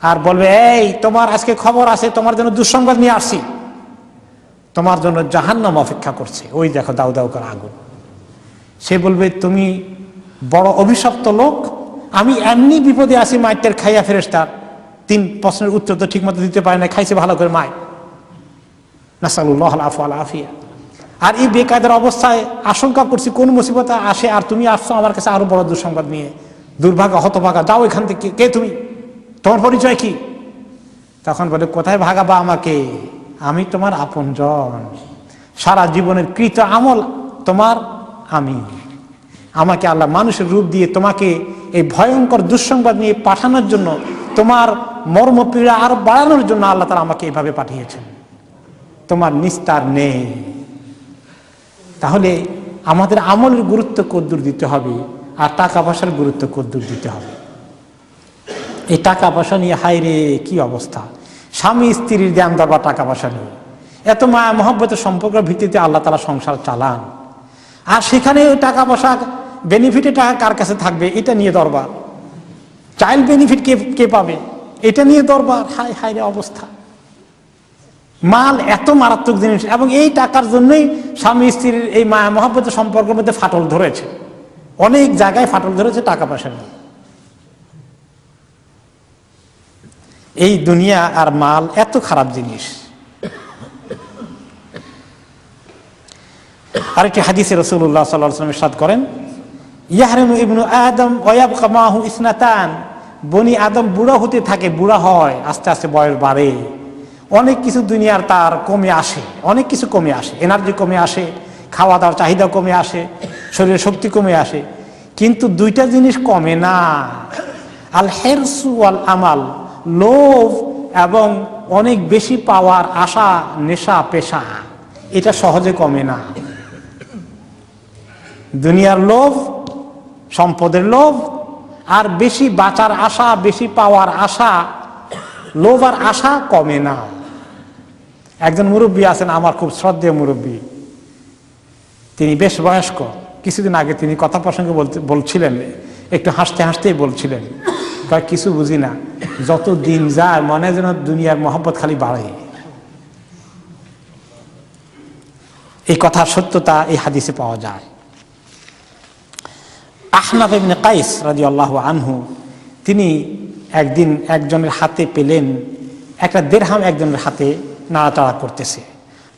Speaker 1: আর বলবে, এই তোমার আজকে খবর আছে, তোমার জন্য দুঃসংবাদ নিয়ে আসছি, তোমার জন্য জাহান্নাম অপেক্ষা করছে, ওই দেখো দাউ দাউ করে আগুন। সে বলবে, তুমি বড় অভিশপ্ত লোক, আমি এমনি বিপদে আছি, মাইটের খাইয়া ফেরেশতার 3 প্রশ্নের উত্তর তো ঠিক মতো দিতে পারে না, খাইছে ভালো করে মাই, নাসালুল্লাহুল আফওয়া ওয়াল আফিয়া। আর এই বেকায়দার অবস্থায় আশঙ্কা করছি কোন মুসিবত আসে, আর তুমি আসছো আমার কাছে আরো বড় দুঃসংবাদ নিয়ে, দুর্ভাগা হতভাগা, যাও এখান থেকে, কে তুমি, তোমার পরিচয় কি? তখন বলে, কোথায় ভাগাবা আমাকে, আমি তোমার আপনজন, সারা জীবনের কৃত আমল তোমার আমি, আমাকে আল্লাহ মানুষের রূপ দিয়ে তোমাকে এই ভয়ঙ্কর দুঃসংবাদ নিয়ে পাঠানোর জন্য, তোমার মর্ম পীড়া আরো বাড়ানোর জন্য আল্লাহ তাআলা আমাকে এইভাবে পাঠিয়েছেন, তোমার নিস্তার নেই। তাহলে আমাদের আমলের গুরুত্ব কদ্দুর দিতে হবে, আর টাকা পয়সার গুরুত্ব কদ্দুর দিতে হবে। এই টাকা পয়সা নিয়ে হায় রে কি অবস্থা, স্বামী স্ত্রীর ধ্যান দেওয়া টাকা পয়সা নিয়ে, এত মায়া মহব্বতের সম্পর্কের ভিত্তিতে আল্লাহ তাআলা সংসার চালান, আর সেখানে ওই টাকা পয়সা বেনিফিটে টাকা কার কাছে থাকবে এটা নিয়ে দরবার, চাইল্ড বেনিফিট কে পাবে এটা নিয়ে দরবার, হায় হায় রে অবস্থা। মাল এত মারাত্মক জিনিস, এবং এই টাকার জন্যই স্বামী স্ত্রীর এই মায়া মহব্বতের সম্পর্কের মধ্যে ফাটল ধরেছে, অনেক জায়গায় ফাটল ধরেছে টাকা পয়সা নিয়ে। এই দুনিয়া আর মাল এত খারাপ জিনিস। আরেকটি হাদিসে রাসূলুল্লাহ সাল্লাল্লাহু আলাইহি ওয়াসাল্লাম ইরশাদ করেন, ইয়াহরিমু ইবনু আদম ওয়া ইয়াবকা মাহু ইসনাতান, বনি আদম বুড়া হতে থাকে, বুড়া হয়, আস্তে আস্তে বয়স বাড়ে, অনেক কিছু দুনিয়ার তার কমে আসে, অনেক কিছু কমে আসে, এনার্জি কমে আসে, খাওয়া দাওয়ার চাহিদা কমে আসে, শরীরের শক্তি কমে আসে, কিন্তু দুইটা জিনিস কমে না, আল হিরসু ওয়াল আমাল, লোভ এবং অনেক বেশি পাওয়ার আশা, নেশা পেশা, এটা সহজে কমে না। দুনিয়ার লোভ, সম্পদের লোভ, আর বেশি বাঁচার আশা, বেশি পাওয়ার আশা, লোভ আর আশা কমে না। একজন মুরব্বী আছেন, আমার খুব শ্রদ্ধেয় মুরব্বী, তিনি বেশ বয়স্ক, কিছুদিন আগে তিনি কথা প্রসঙ্গে বলছিলেন, একটু হাসতে হাসতেই বলছিলেন, কিছু বুঝি না, যত দিন যায় মনে যেন দুনিয়ার মহব্বত খালি বাড়ে। এই কথার সত্যতা এই হাদিসে পাওয়া যায়। আহনাফ ইবনে কাইস রাদিয়াল্লাহু আনহু, তিনি একদিন একজনের হাতে পেলেন একটা দিরহাম, একজনের হাতে নাড়াচাড়া করতেছে,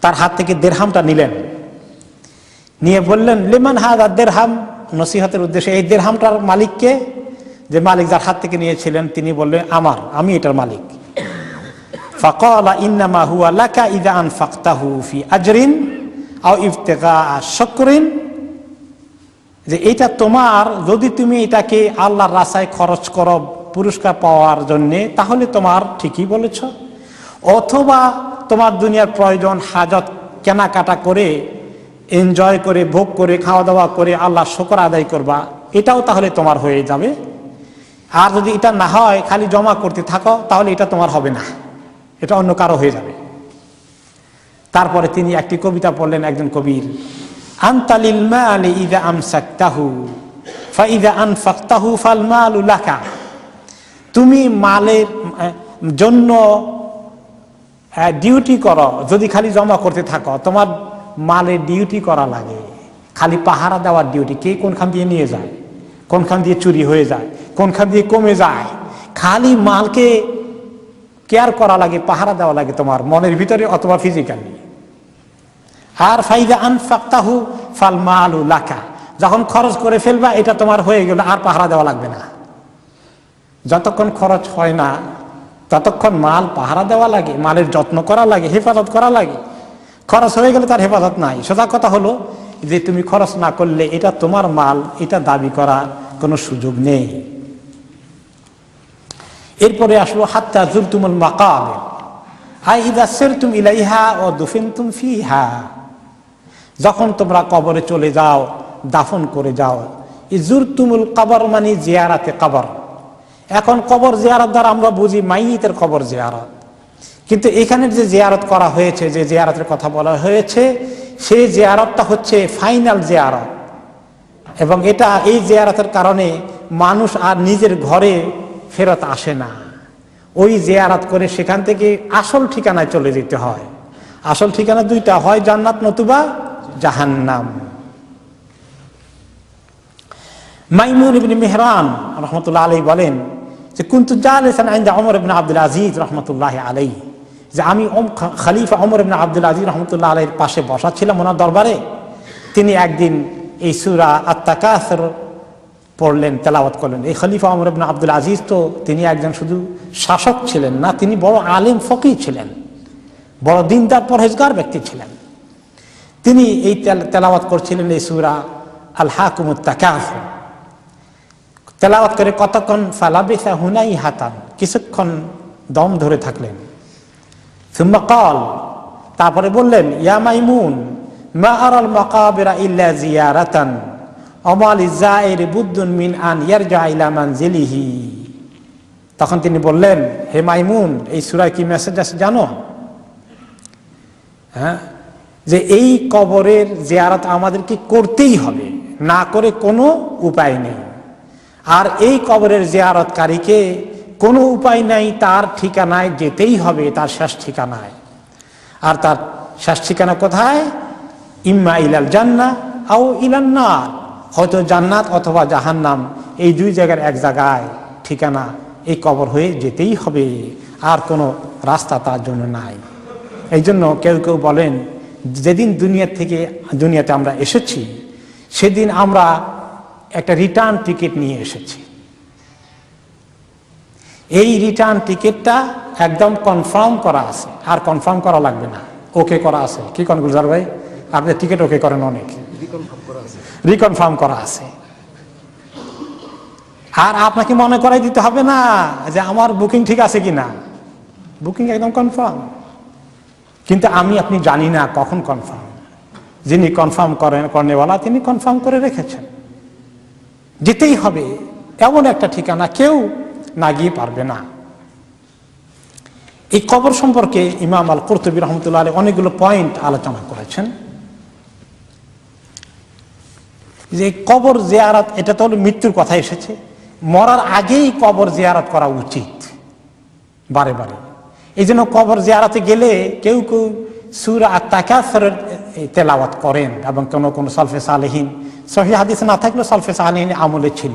Speaker 1: তার হাত থেকে দিরহামটা নিলেন, নিয়ে বললেন, লিমান হাযা দিরহাম, নসিহতের উদ্দেশ্যে, এই দিরহামটার মালিককে, যে মালিক যার হাত থেকে নিয়েছিলেন তিনি বললেন, আমার, আমি এটার মালিক। ফাকালা ইন্নামা হুয়া লাকা ইযা আনফাকতাহু ফি আজরিন আও ইবতিগা শুকরিন, যে এটা তোমার, যদি তুমি এটাকে আল্লাহর রাস্তায় খরচ করো পুরস্কার পাওয়ার জন্যে, তাহলে তোমার ঠিকই বলেছ। অথবা তোমার দুনিয়ার প্রয়োজন হাজত কেনাকাটা করে, এনজয় করে, ভোগ করে, খাওয়া দাওয়া করে আল্লাহর শুকর আদায় করবা, এটাও তাহলে তোমার হয়ে যাবে। আর যদি এটা না হয়, খালি জমা করতে থাকো, তাহলে এটা তোমার হবে না, এটা অন্য কারো হয়ে যাবে। তারপরে তিনি একটি কবিতা পড়লেন একজন কবির, আনতালিল মালি ইযা আমসাকতাহু ফাইযা আনফাকতাহু ফাল মালু লাকা। তুমি মালের জন্য ডিউটি করো, যদি খালি জমা করতে থাকো, তোমার মালের ডিউটি করা লাগে, খালি পাহারা দেওয়ার ডিউটি। কে কোনখান দিয়ে নিয়ে যায়, কোনখান দিয়ে চুরি হয়ে যায়, কোনখান দিয়ে কমে যায়, খালি মালকে কেয়ার করা লাগে, পাহারা দেওয়া লাগে তোমার মনের ভিতরে অথবা ফিজিক্যালি। আর ফাইদা আনফাকতাহু ফাল মালু লাকা, যখন খরচ করে ফেলবা এটা তোমার হয়ে গেল, আর পাহারা দেওয়া লাগবে না। যতক্ষণ খরচ হয় না ততক্ষণ মাল পাহারা দেওয়া লাগে, মালের যত্ন করা লাগে, হেফাজত করা লাগে। খরচ হয়ে গেলে তার হেফাজত নাই। সোজা কথা হলো যে তুমি খরচ না করলে এটা তোমার মাল, এটা দাবি করার কোনো সুযোগ নেই। এরপরে আসলো হাত্তা যুরতুমুল মাকাবির আই ইযা সিরতুম ইলাইহা ওয়া দুফিনতুম ফিহা। যখন তোমরা কবরে চলে যাও, দাফন করে যাও। যুরতুমুল কবর মানে জিয়ারাতে কবর। এখন কবর জিয়ারত দ্বারা আমরা বুঝি মাইয়িতের কবর জিয়ারত, কিন্তু এখানে যে জিয়ারত করা হয়েছে, যে জিয়ারতের কথা বলা হয়েছে, সেই জিয়ারতটা হচ্ছে ফাইনাল জিয়ারত। এবং এটা, এই জিয়ারতের কারণে মানুষ আর নিজের ঘরে ফেরত আসে না। ওই জিয়ারত করে সেখান থেকে আসল ঠিকানায় চলে যেতে হয়। আসল ঠিকানা দুইটা, হয় জান্নাত নতুবা জাহান্নাম। মাইমুন ইবনে মিহরান রাহমাতুল্লাহ আলাইহি বলেন যে কুনতু জালিসান ইনদা ওমর ইবনে আব্দুল আজিজ রাহমাতুল্লাহ আলাইহি, যে আমি খলিফা ওমর ইবনে আব্দুল আজিজ রাহমাতুল্লাহ আলাইহির পাশে বসা ছিলাম ওনার দরবারে। তিনি একদিন এই সূরা আত-তাকাসুর পড়লেন, তেলাওয়াত করলেন। এই খলিফা ওমর ইবনে আব্দুল আজিজ তো তিনি একজন শুধু শাসক ছিলেন না, তিনি বড় আলেম ফকিহ ছিলেন, বড় দিনদার পরহেজগার ব্যক্তি ছিলেন। তিনি এই তেলাওয়াত করছিলেন এই সূরা আল হাকুমুত তাকাসুর। তেলাওয়াত করে কতক্ষণ, ফালাবিসা হুনাইহাতান, কিছুক্ষণ দম ধরে থাকলেন। সুম্মা ক্বাল, তারপরে বললেন, ইয়া মাইমুন মা আরাল মাকাবিরা ইল্লা জিয়ারাতান ওয়া লিযাইর বুদ্দুন মিন আন ইয়ারজা ইলা মানজিলিহি। তখন তিনি বললেন, হে মাইমুন, এই সূরায় কি মেসেজ আছে জানো? হ্যাঁ, যে এই কবরের জিয়ারত আমাদেরকে করতেই হবে, না করে কোনো উপায় নেই। আর এই কবরের জিয়ারতকারীকে কোনো উপায় নাই, তার ঠিকানায় যেতেই হবে, তার শেষ ঠিকানায়। আর তার শেষ ঠিকানা কোথায়? ইম্মা ইলাল জান্নাহ আও ইলান নার, হয়তো জান্নাত অথবা জাহান্নাম, এই দুই জায়গার এক জায়গায় ঠিকানা এই কবর হয়ে যেতেই হবে, আর কোনো রাস্তা তার জন্য নাই। এই জন্য কেউ কেউ বলেন, যেদিন দুনিয়াতে আমরা এসেছি, সেদিন আমরা একটা রিটার্ন টিকিট নিয়ে এসেছি। এই রিটার্ন টিকিটটা একদম কনফার্ম করা আছে, আর কনফার্ম করা লাগবে না, ওকে করা আছে। কি কোন গুলজার ভাই, আপনি টিকিট ওকে করেন? অনেক রিকনফার্ম করা আছে। আর আপনাকে মনে করাই দিতে হবে না যে আমার বুকিং ঠিক আছে কিনা, বুকিং একদম কনফার্ম। কিন্তু আপনি জানি না কখন কনফার্ম। যিনি কনফার্ম করেনওয়ালা, তিনি কনফার্ম করে রেখেছেন, যেতেই হবে। এমন একটা ঠিকানা কেউ না গিয়ে পারবে না। এই কবর সম্পর্কে ইমাম আল কুরতুবী রাহমাতুল্লাহ আলাইহি অনেকগুলো পয়েন্ট আলোচনা করেছেন। যে কবর জিয়ারত, এটা তো হলো মৃত্যুর কথা এসেছে, মরার আগেই কবর জিয়ারত করা উচিত বারে বারে। এই জন্য কবর জিয়ারতে গেলে কেউ কেউ সূরা আত-তাকাসুরের তেলাওয়াত করেন, এবং কোন সালফে সালেহিন, সহিহ হাদিসে না থাকলেও সালফে সালেহিন আমলে ছিল।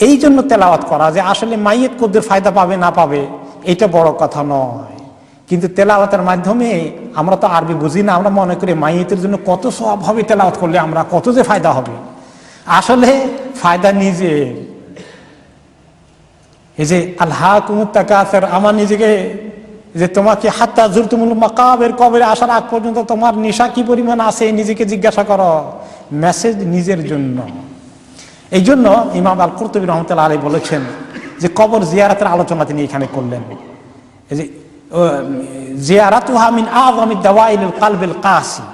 Speaker 1: এই জন্য তেলাওয়াত করা, যে আসলে মাইয়িত কদ্দুর ফায়দা পাবে না পাবে এটা বড় কথা নয়, কিন্তু তেলাওয়াতের মাধ্যমে, আমরা তো আরবি বুঝি না, আমরা মনে করি মাইয়িতের জন্য কত সওয়াব হবে তেলাওয়াত করলে, আমরা কত যে ফায়দা হবে। আসলে ফায়দা নিজের। এই যে আল হাকুমুত তাকাসুর, আমার নিজেকে, যে তোমাকে হাত্তা যুরতুমুল মাকাবির, কবরে আসার আগ পর্যন্ত তোমার নেশা কি পরিমাণ আছে নিজেকে জিজ্ঞাসা করো। মেসেজ নিজের জন্য। এই জন্য ইমাম আল কুরতুবী রহমতুল্লাহ আলাইহি বলেছেন যে কবর জিয়ারাতের আলোচনা তিনি এখানে করলেন। এই যে জিয়ারাতুহা মিন আযমি দাওয়াইল কালবিল কাসি,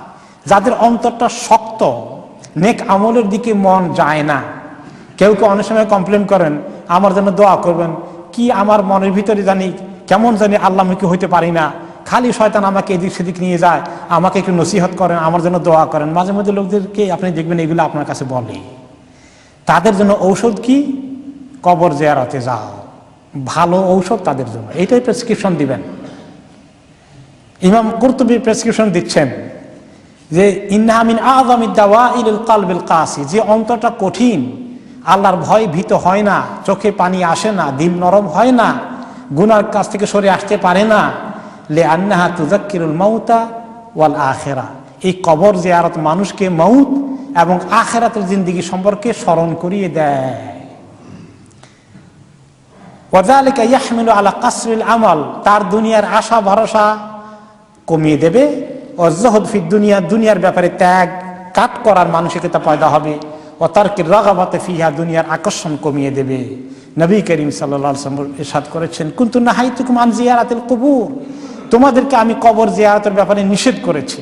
Speaker 1: যাদের অন্তরটা শক্ত, নেক আমলের দিকে মন যায় না। কেউ কেউ অনেক সময় কমপ্লেন করেন, আমার জন্য দোয়া করবেন, কি আমার মনের ভিতরে জানি কেমন জানি আল্লাহমুখী হইতে পারি না, খালি শয়তান আমাকে এদিক সেদিক নিয়ে যায়, আমাকে একটু নসিহত করেন, আমার জন্য দোয়া করেন। মাঝে মধ্যে লোকদেরকে আপনি দেখবেন এগুলো আপনার কাছে বলে। তাদের জন্য ঔষধ কি? কবর জিয়ারতে যাও, ভালো ঔষধ তাদের জন্য, এইটাই প্রেসক্রিপশন দিবেন। ইমাম কুরতুবী প্রেসক্রিপশন দিচ্ছেন যে ইন্নাহা মিন আযমি দাওয়াইল কালবিল কাসি, যে অন্তরটা কঠিন, আল্লাহর ভয় ভীত হয় না, চোখে পানি আসে না, দিল নরম হয় না, গুনার কাছ থেকে সরে আসতে পারে না, লিআন্নাহা তুযাক্কিরুল মাউতা ওয়াল আখিরা, এই কবর জিয়ারত মানুষকে মউত এবং আখিরাতের জিন্দেগি সম্পর্কে স্মরণ করিয়ে দেয়। ওয়াযালিকা ইয়াহমিলু আলা কাসরিল আমাল, তার দুনিয়ার আশা ভরসা কমিয়ে দেবে। ওয়াজহুদ ফিদ দুনিয়া, দুনিয়ার ব্যাপারে ত্যাগ কাট করার মানসিকতা পয়দা হবে। ও তারকির রাগাবাতে ফিহা, দুনিয়ার আকর্ষণ কমিয়ে দেবে। নবী করিম সাল্লাল্লাহু আলাইহি ওয়াসাল্লাম ইরশাদ করেছেন, কুনতু নাহাইতুকুম আন জিয়ারাতিল কুবুর, তোমাদেরকে আমি কবর জিয়ারতের ব্যাপারে নিষেধ করেছি।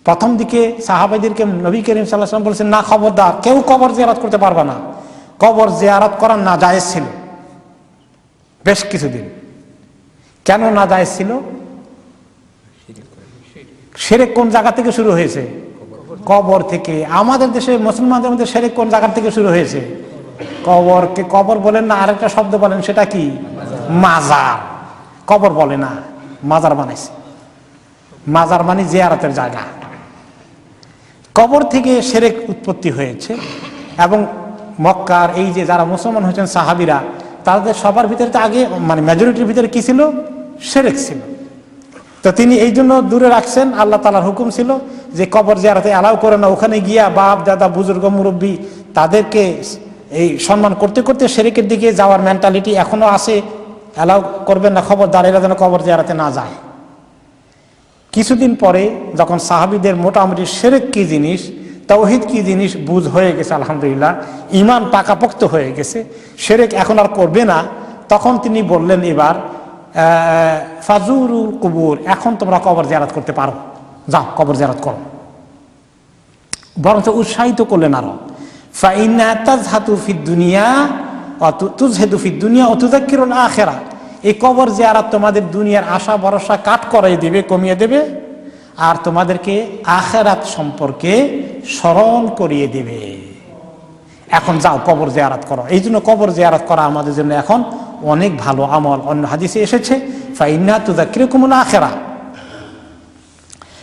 Speaker 1: প্রথম দিকে সাহাবাদেরকে নবী করিম সাল্লাল্লাহু আলাইহি ওয়াসাল্লাম বলেছেন, না খবরদার, কেউ কবর জিয়ারত করতে পারবে না। কবর জিয়ারত করা নাজায়েজ ছিল বেশ কিছুদিন। কেন নাজায়েজ ছিল? শিরক কোন জায়গা থেকে শুরু হয়েছে? কবর থেকে। আমাদের দেশে মুসলমানদের মধ্যে শিরক কোন জায়গা থেকে শুরু হয়েছে? কবরকে কবর বলেন না, আরেকটা শব্দ বলেন, সেটা কি? মাজার। কবর বলে না, মাজার বানাইছে। মাজার মানে জিয়ারতের জায়গা। কবর থেকে শিরক উৎপত্তি হয়েছে। এবং মক্কার এই যে যারা মুসলমান হয়েছেন সাহাবীরা, তাদের সবার ভিতরে তো আগে মানে মেজরিটির ভিতরে কি ছিল? শিরক ছিল। তো তিনি এই জন্য দূরে রাখছেন। আল্লাহ তাআলার হুকুম ছিল যে কবর জিয়ারতে অ্যালাউ করে না, ওখানে গিয়া বাপ দাদা বুজুর্গ মুরব্বী তাদেরকে এই সম্মান করতে করতে শিরকের দিকে যাওয়ার মেন্টালিটি এখনো আছে। অ্যালাউ করবেন না, খবরদার, এরা যেন কবর জিয়ারতে না যায়। কিছুদিন পরে যখন সাহাবীদের মোটামুটি শিরক কি জিনিস, তাওহীদ কি জিনিস বুঝ হয়ে গেছে, আলহামদুলিল্লাহ, ঈমান পাকাপোক্ত হয়ে গেছে, শিরক এখন আর করবে না, তখন তিনি বললেন, এবার ফাজুরুল কুবুর, এখন তোমরা কবর জিয়ারত করতে পারো, যাও কবর জিয়ারত করো। বরঞ্চ উৎসাহিত করলেন আরো, ফাইন্না তাযহাতু ফিদ দুনিয়া ওয়া তুযহিদু ফিদ দুনিয়া ওয়া তুযাক্কিরুল আখিরা, এই কবর জিয়ারত তোমাদের দুনিয়ার আশা ভরসা কাট করাই দেবে, কমিয়ে দেবে, আর তোমাদেরকে আখিরাত সম্পর্কে স্মরণ করিয়ে দেবে। এখন যাও কবর জিয়ারত করো। এই জন্য কবর জিয়ারত করা আমাদের জন্য এখন অনেক ভালো আমল। অন্য হাদিসে এসেছে, ফাইন্না তুযাক্কিরুকুমুল আখিরা,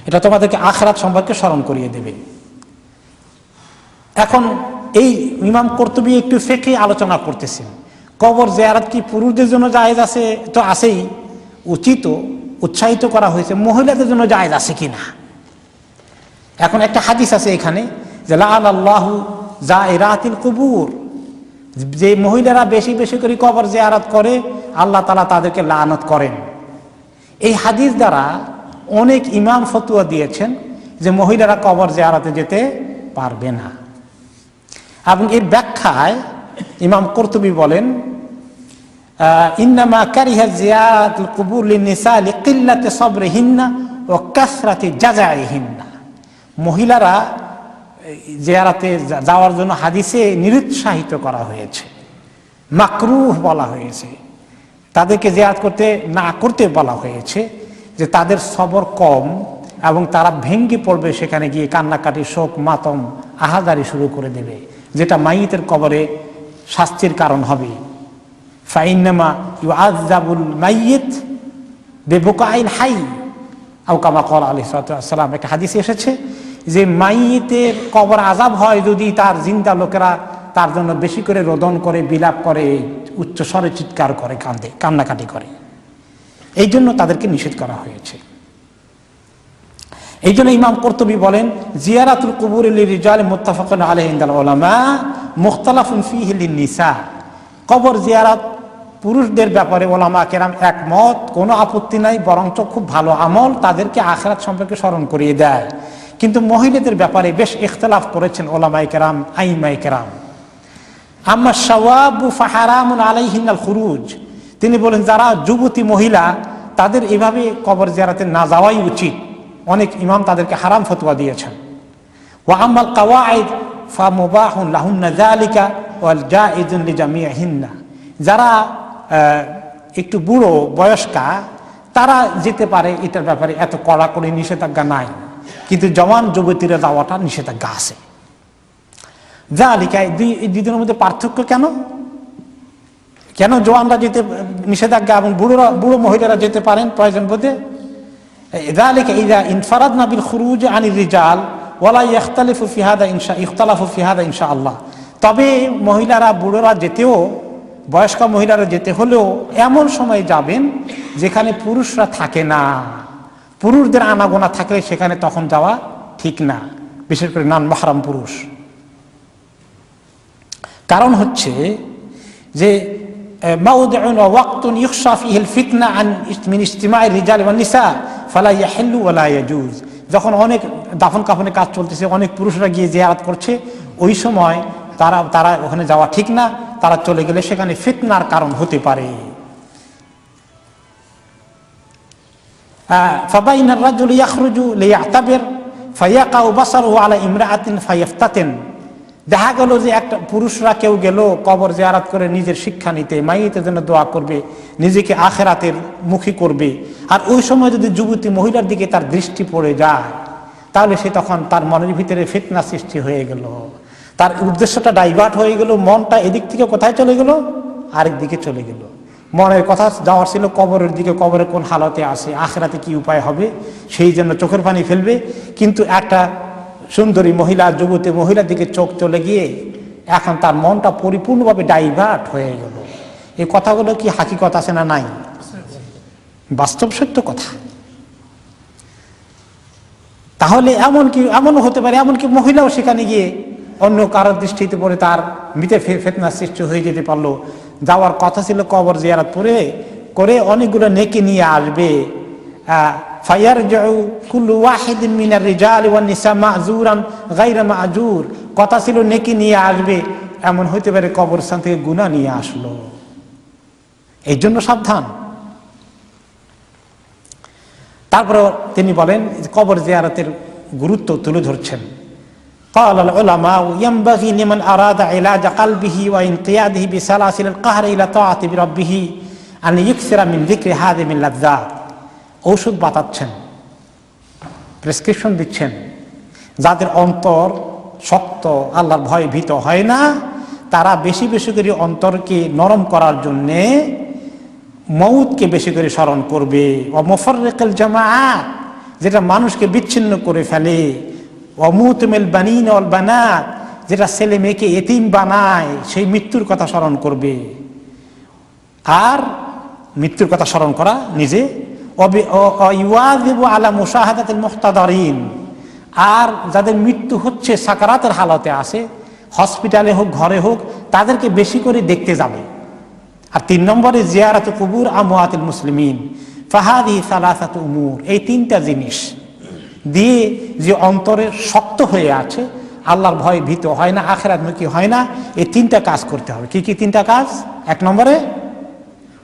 Speaker 1: এটা তোমাদেরকে আখিরাত সম্পর্কে স্মরণ করিয়ে দেবে। এখন এই ইমাম কুরতুবী একটু ফিকহি আলোচনা করতেছেন। কবর জিয়ারত কি পুরুষদের জন্য জায়েজ আছে? তো আছেই, উচিত, উৎসাহিত করা হয়েছে। মহিলাদের জন্য জায়েজ আছে কিনা? এখন একটা হাদিস আছে এখানে যে লাআনাল্লাহু যায়রাতিল কুবুর, যে মহিলারা বেশি বেশি করে কবর জিয়ারত করে আল্লাহ তাআলা তাদেরকে লানত করেন। এই হাদিস দ্বারা অনেক ইমাম ফতোয়া দিয়েছেন যে মহিলারা কবর জিয়ারতে যেতে পারবে না। এবং এর ব্যাখ্যায় ইমাম কুরতুবী বলেন, ইন্নামা কারিহা জিয়ারাতুল কুবুর লিন-নিসা লিকিল্লাতি সাবরিহিন্না ওয়া কাসরাতি জাযাইহিন্না, মহিলারা জিয়ারতে যাওয়ার জন্য হাদিসে নিরুৎসাহিত করা হয়েছে, মাকরুহ বলা হয়েছে, তাদেরকে জিয়ারত করতে না করতে বলা হয়েছে, যে তাদের সবর কম এবং তারা ভেঙ্গে পড়বে, সেখানে গিয়ে কান্নাকাটি, শোক মাতম, আহাজারি শুরু করে দেবে, যেটা মাইয়িতের কবরে শাস্তির কারণ হবে। ফাইন্নামা ইউআযাবুল মাইয়িত বিবুকাইল হাই আও কামা ক্বালা আলাইহিস সালাতু ওয়াস সালাম। একটা হাদিসে এসেছে যে মাইয়িতের কবর আযাব হয় যদি তার জিন্দা লোকেরা তার জন্য বেশি করে রোদন করে, বিলাপ করে, উচ্চ স্বরে চিৎকার করে, কাঁদে, কান্নাকাটি করে। এই জন্য তাদেরকে নিষেধ করা হয়েছে। এই জন্য ইমাম কুরতুবী বলেন, জিয়ারাতুল কুবুর লিরিজাল মুত্তাফাকুন আলাইহি ইনদাল উলামা মুখতালাফুন ফীহি লিন-নিসা, কবর জিয়ারত পুরুষদের ব্যাপারে ওলামা কেরাম একমত, কোনো আপত্তি নাই, বরঞ্চ খুব ভালো আমল, তাদেরকে আখিরাত সম্পর্কে স্মরণ করিয়ে দেয়। কিন্তু মহিলাদের ব্যাপারে বেশ ইখতিলাফ করেছেন ওলামায়ে কেরাম, আইম্মায়ে কেরাম। আম্মা শাওয়াবু ফাহারামুন আলাইহিনাল খুরুজ, তিনি বলেন যারা যুবতী মহিলা তাদের এভাবে কবর জিয়ারতে না যাওয়াই উচিত। অনেক ইমাম তাদেরকে হারাম ফতোয়া দিয়েছেন। ওয়া আম্মাল কাওয়াইদ ফামুবাহুন লাহুন্না যালিকা ওয়াল জায়েজুন লিজামিহিন্না, যারা একটু বুড়ো বয়স্কা তারা যেতে পারে, এটার ব্যাপারে এত কড়াকড়ি নিষেধাজ্ঞা নাই, কিন্তু জওয়ান যুবতীরা যাওয়াটা নিষেধাজ্ঞা আছে। যালিকা, এই দুজনের মধ্যে পার্থক্য কেন? কেন জওয়ানরা যেতে নিষেধাজ্ঞা এবং বুড়ো মহিলারা যেতে পারেন প্রয়োজন বোধে? যালিকা ইযা ইনফারাদনা বিল খুরুজ আনির রিজাল ওয়ালা ইখতালিফু ফি হাদা ইনশাআল্লাহ। তবে মহিলারা, বুড়োরা যেতেও, বয়স্ক মহিলারা যেতে হলেও এমন সময় যাবেন যেখানে পুরুষরা থাকে না। পুরুষদের আনাগোনা থাকলে সেখানে তখন যাওয়া ঠিক না, বিশেষ করে নন মাহরাম পুরুষ। কারণ হচ্ছে যে মাউদিউন ওয়া ওয়াক্তুন ইখশা ফিহিল ফিতনা আন মিন ইজতিমাই রিজাল ওয়ান নিসা ফালা ইয়াহিল্লু ওয়ালা ইয়াজুজ। যখন অনেক দাফন কাফনের কাজ চলতেছে, অনেক পুরুষরা গিয়ে জিয়ারত করছে, ওই সময় তারা ওখানে যাওয়া ঠিক না। তারা চলে গেলে সেখানে ফিতনার কারণ হতে পারে। ফাবাইনার রাজুল ইয়াখরুজু লিয়াতাবির ফায়াকাউ বাসারহু আলা ইমরাআতিন ফায়াফতাতিন। দেখা গেল যে একটা পুরুষরা কেউ গেল কবর জিয়ারত করে নিজের শিক্ষা নিতে, মাইয়েতের জন্য দোয়া করবে, নিজেকে আখিরাতের মুখী করবে, আর ওই সময় যদি যুবতী মহিলার দিকে তার দৃষ্টি পড়ে যায় তাহলে সে তখন তার মনের ভিতরে ফিতনা সৃষ্টি হয়ে গেল, তার উদ্দেশ্যটা ডাইভার্ট হয়ে গেল, মনটা এদিক থেকে কোথায় চলে গেল, আরেক দিকে চলে গেল। মনের কথা যাওয়ার ছিল কবরের দিকে, কবরে কোন হালতে আছে, আখিরাতে কি উপায় হবে, সেই জন্য চোখের পানি ফেলবে। কিন্তু একটা সুন্দরী মহিলা, যুবতী মহিলার দিকে চোখ চলে গিয়ে এখন তার মনটা পরিপূর্ণভাবে ডাইভার্ট হয়ে গেল। এই কথাগুলো কি হাকিকত আছে না নাই? বাস্তব সত্য কথা। তাহলে এমনও হতে পারে, এমনকি মহিলাও সেখানে গিয়ে অন্য কারোর দৃষ্টিতে পড়ে তার মিতে ফিতনার সৃষ্টি হয়ে যেতে পারলো। যাওয়ার কথা ছিল কবর জিয়ারত করে অনেকগুলো নেকি নিয়ে আসবে। ফায়ারজাউ কুল্লু ওয়াহিদিন মিনার রিজাল ওয়ান নিসা মা'জুরান গায়রা মা'জুর, কথা ছিল নেকি নিয়ে আসবে, এমন হইতে পারে কবরস্থান থেকে গুনাহ নিয়ে আসলো। এই জন্য সাবধান। তারপরে তিনি বলেন কবর জিয়ারতের গুরুত্ব তুলে ধরছেন। قال العلماء ينبغي لمن أراد علاج قلبه وانقياده بسلاسل القهر إلى طاعة ربه أن يكثر من ذكر هذه من اللذات। ঔষধ বাতাচ্ছেন, প্রেসক্রিপশন দিচ্ছেন, যাদের অন্তর শক্ত, আল্লাহর ভয় ভীত হয় না, তারা বেশি বেশি করে অন্তরকে নরম করার জন্যে মউতকে বেশি করে স্মরণ করবে। ও মুফাররিকুল জামাআত, যেটা মানুষকে বিচ্ছিন্ন করে ফেলে। ও মুতমিল বানিন ওয়াল বানাত, যেটা ছেলে মেয়েকে এতিম বানায়, সেই মৃত্যুর কথা স্মরণ করবে। আর মৃত্যুর কথা স্মরণ করা নিজে। আলা মুশাহাদাতিল মুহতাদারিন, আর যাদের মৃত্যু হচ্ছে সাকারাতের হালতে আছে, হসপিটালে হোক ঘরে হোক, তাদেরকে বেশি করে দেখতে যাবে। আর 3 নম্বরে জিয়ারাত কুবুর আমওয়াতিল মুসলিমিন। ফাহাদি সালাসাতু উমুর, এই 3টা জিনিস দিয়ে যে অন্তরে শক্ত হয়ে আছে, আল্লাহর ভয় ভীত হয় না, আখিরাতমুখী হয় না, এই 3টা কাজ করতে হবে। কি কি 3টা কাজ? 1 নম্বরে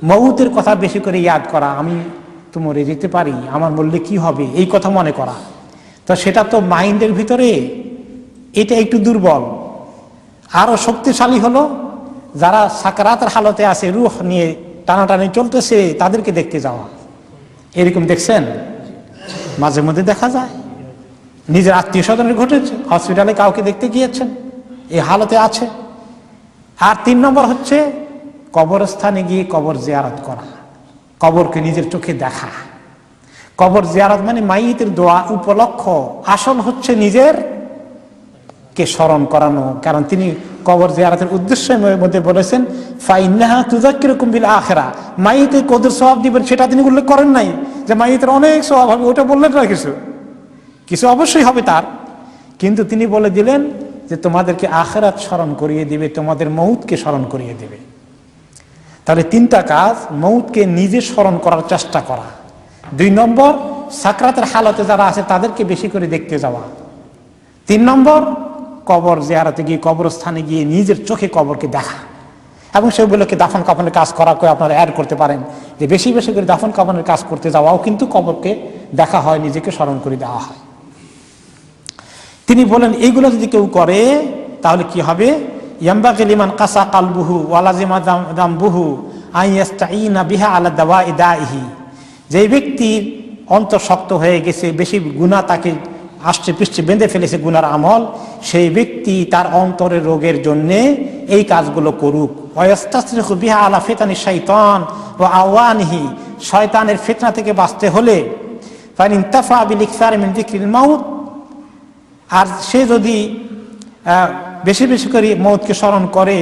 Speaker 1: মউতের কথা বেশি করে ইয়াদ করা, আমি তো মরে যেতে পারি, আমার মরলে কি হবে, এই কথা মনে করা। তো সেটা তো মাইন্ডের ভিতরে, এটা একটু দুর্বল। আরো শক্তিশালী হলো যারা সাকারাতের হালতে আছে, রূহ নিয়ে টানাটানি চলতেছে, তাদেরকে দেখতে যাওয়া। এরকম দেখছেন? মাঝে মধ্যে দেখা যায়, নিজের আত্মীয় স্বজনের ঘটেছে, হসপিটালে কাউকে দেখতে গিয়েছেন, এই হালতে আছে। আর 3 নম্বর হচ্ছে কবরস্থানে গিয়ে কবর জিয়ারত করা, কবরকে নিজের চোখে দেখা। কবর জিয়ারত মানে মাইয়িতের দোয়া উপলক্ষ, আসল হচ্ছে নিজের কে স্মরণ করানো। কারণ তিনি কবর জিয়ারতের উদ্দেশ্যের মধ্যে বলেছেন ফাইন্নাহা তুযাক্কিরুকুম বিল আখিরা, মাইয়িতের কদর সওয়াব দিবেন, সেটা তিনি উল্লেখ করেন নাই যে মাইয়িতের অনেক সওয়াব হবে, ওটা বললেন না। কিছু অবশ্যই হবে তার, কিন্তু তিনি বলে দিলেন যে তোমাদেরকে আখিরাত স্মরণ করিয়ে দিবে, তোমাদের মউতকে স্মরণ করিয়ে দিবে। তাহলে 3টা কাজ: মউতকে নিজে স্মরণ করার চেষ্টা করা, 2 নম্বর সাকরাতের হালতে যারা আছে তাদেরকে বেশি করে দেখতে যাওয়া, 3 নম্বর, কবর জিয়ারতে গিয়ে, কবরস্থানে গিয়ে নিজের চোখে কবরকে দেখা এবং সেগুলোকে দাফন কাফনের কাজ করা করে আপনারা অ্যাড করতে পারেন যে বেশি বেশি করে দাফন কাফনের কাজ করতে যাওয়াও কিন্তু কবরকে দেখা হয়, নিজেকে স্মরণ করে দেওয়া হয়। তিনি বলেন এইগুলো যদি কেউ করে তাহলে কি হবে? ইয়ামবাগি লিমান কাসা কালবুহু ওয়া লাজিমা দামবুহু আন ইস্তাঈনা বিহা আলা দাওয়াই দাইহি। যে ব্যক্তির অন্তর শক্ত হয়ে গেছে, বেশি গুনাহ তাকে আষ্টে পৃষ্ঠে বেঁধে ফেলেছে গুনার আমল, সেই ব্যক্তি তার অন্তরের রোগের জন্য এই কাজগুলো করুক। ওয়াস্তাসরিখু বিহা আলা ফিতানি শাইতান ওয়া আওয়ানিহি, শয়তানের ফিতনা থেকে বাঁচতে হলে ফাইন ইনতাফা বিল ইকসার মিন যিকরিল মাউত, আর সে যদি বেশি বেশি করে মৌতকে স্মরণ করে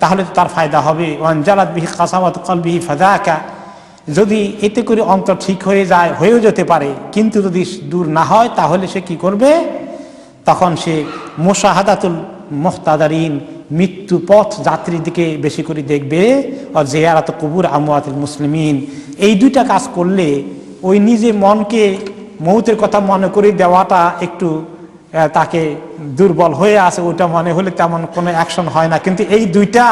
Speaker 1: তাহলে তার ফায়দা হবে। ওয়ানজালাত বিহি কাসাওয়াত কলবিহি ফাযাকা, যদি এতে করে অন্তর ঠিক হয়ে যায়, হয়েও যেতে পারে, কিন্তু যদি দূর না হয় তাহলে সে কি করবে? তখন সে মুশাহাদাতুল মুহতাদারিন, মৃত্যু পথ যাত্রীর দিকে বেশি করে দেখবে, আর জিয়ারাত কুবুর আমওয়াতিল মুসলিমিন। এই দুইটা কাজ করলে ওই নিজে মনকে মৌতের কথা মনে করে দেওয়াটা একটু তাকে দুর্বল হয়ে আছে, ওইটা মনে হলে তেমন কোনো অ্যাকশন হয় না, কিন্তু এই দুইটা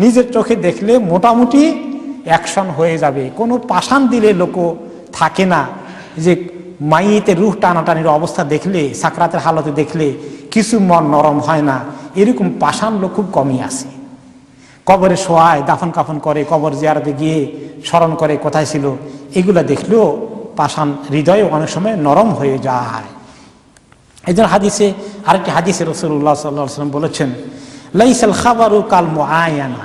Speaker 1: নিজের চোখে দেখলে মোটামুটি অ্যাকশন হয়ে যাবে। কোনো পাষাণ দিলে লোক থাকে না যে মাইয়েতের রূহ টানাটানির অবস্থা দেখলে, সাকরাতের হালতে দেখলে কিছু মন নরম হয় না, এরকম পাষাণ লোক খুব কমই আছে। কবরে শোয়ায়, দাফন কাফন করে, কবর জিয়ারতে গিয়ে স্মরণ করে কোথায় ছিল, এগুলা দেখলেও পাষাণ হৃদয়ে অনেক সময় নরম হয়ে যায়। এই জন্য হাদিসে, আরেকটি হাদিসে রাসূলুল্লাহ সাল্লাল্লাহু আলাইহি ওয়াসাল্লাম বলেছেন, লাইসাল খাবারু কাল মুআয়ানা,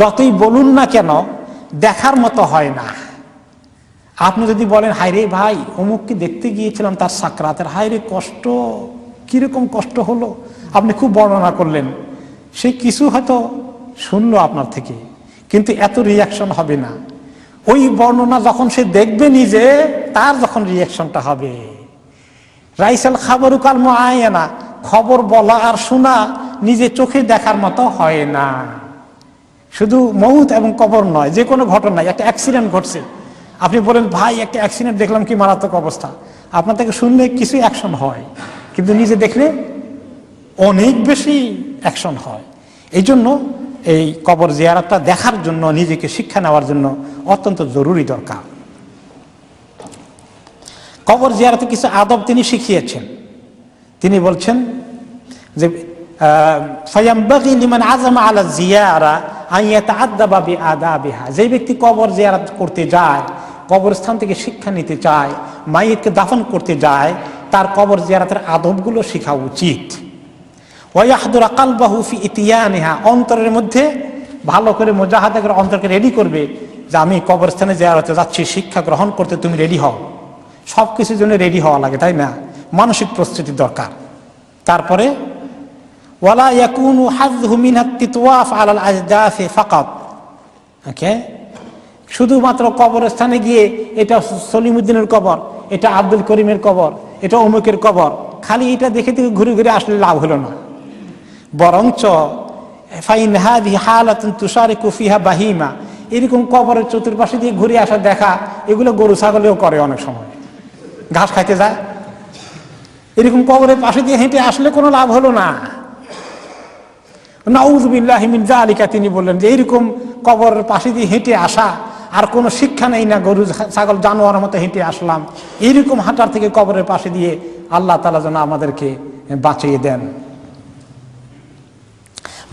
Speaker 1: যতই বলুন না কেন দেখার মতো হয় না। আপনি যদি বলেন হায় রে ভাই অমুককে দেখতে গিয়েছিলাম, তার সাকরাতের হায় রে কষ্ট, কিরকম কষ্ট হলো, আপনি খুব বর্ণনা করলেন, সে কিছু হয়তো শুনলো আপনার থেকে, কিন্তু এত রিয়াকশন হবে না। ওই বর্ণনা যখন সে দেখবে নিজে, তার যখন রিয়াকশনটা হবে। রাইসাল খাবারু কাল মুআয়ানা, খবর বলা আর শোনা নিজে চোখে দেখার মতো হয় না। শুধু মৌত এবং কবর নয়, যে কোনো ঘটনায়, একটা অ্যাক্সিডেন্ট ঘটছে, আপনি বলেন ভাই একটা অ্যাক্সিডেন্ট দেখলাম, কি মারাত্মক অবস্থা, আপনার থেকে শুনলে কিছু অ্যাকশন হয়, কিন্তু নিজে দেখলে অনেক বেশি অ্যাকশন হয়। এই জন্য এই কবর জিয়ারতটা দেখার জন্য, নিজেকে শিক্ষা নেওয়ার জন্য অত্যন্ত জরুরি দরকার। কবর জিয়ারতে কিছু আদব তিনি শিখিয়েছেন। তিনি বলছেন যে ফায়ামবাগি লিমান আযামা আলা জিয়ারা আন ইয়াতাআদ্দাবা বিআদাবিহা, যে ব্যক্তি কবর জিয়ারত করতে যায়, কবরস্থান থেকে শিক্ষা নিতে চায়, মাইয়িতকে দাফন করতে যায়, তার কবর জিয়ারতের আদবগুলো শেখা উচিত। ওয়া ইয়াহদুরা কালবাহু ফি ইতিয়ানিহা, অন্তরের মধ্যে ভালো করে মুজাহাদা করে অন্তরকে রেডি করবে যে আমি কবরস্থানে জিয়ারতে যাচ্ছি, শিক্ষা গ্রহণ করতে তুমি রেডি হও। সব কিছুর জন্য রেডি হওয়া লাগে, তাই না? মানসিক প্রস্তুতি দরকার। তারপরে ওয়ালা ইয়াকুনু হাযহু মিনাত তিতওয়াফ আলাল আজদাফি ফাকাত, ওকে, শুধুমাত্র কবরস্থানে গিয়ে এটা সলিমউদ্দিনের কবর, এটা আব্দুল করিমের কবর, এটা অমুকের কবর, খালি এটা দেখে দেখে ঘুরে ঘুরে আসলে লাভ হলো না। বরঞ্চ ফাইন হাযিহি হালাতুন তুশারিকু ফিহা বাহিমা, এরকম কবরের চতুর্পাশে দিয়ে ঘুরে আসা দেখা, এগুলো গরু ছাগলেও করে, অনেক সময় ঘাস খাইতে যায়, এরকম কবরের পাশে দিয়ে হেঁটে আসলে কোনো লাভ হলো না। নাউযু বিল্লাহি মিন যালিকা, তিনি বললেন যে এইরকম কবরের পাশে দিয়ে হেঁটে আসা আর কোনো শিক্ষা নেই না, গরু ছাগল জানোয়ারের মতো হেঁটে আসলাম, এইরকম হাঁটার থেকে কবরের পাশে দিয়ে আল্লাহ তাআলা যেন আমাদেরকে বাঁচিয়ে দেন।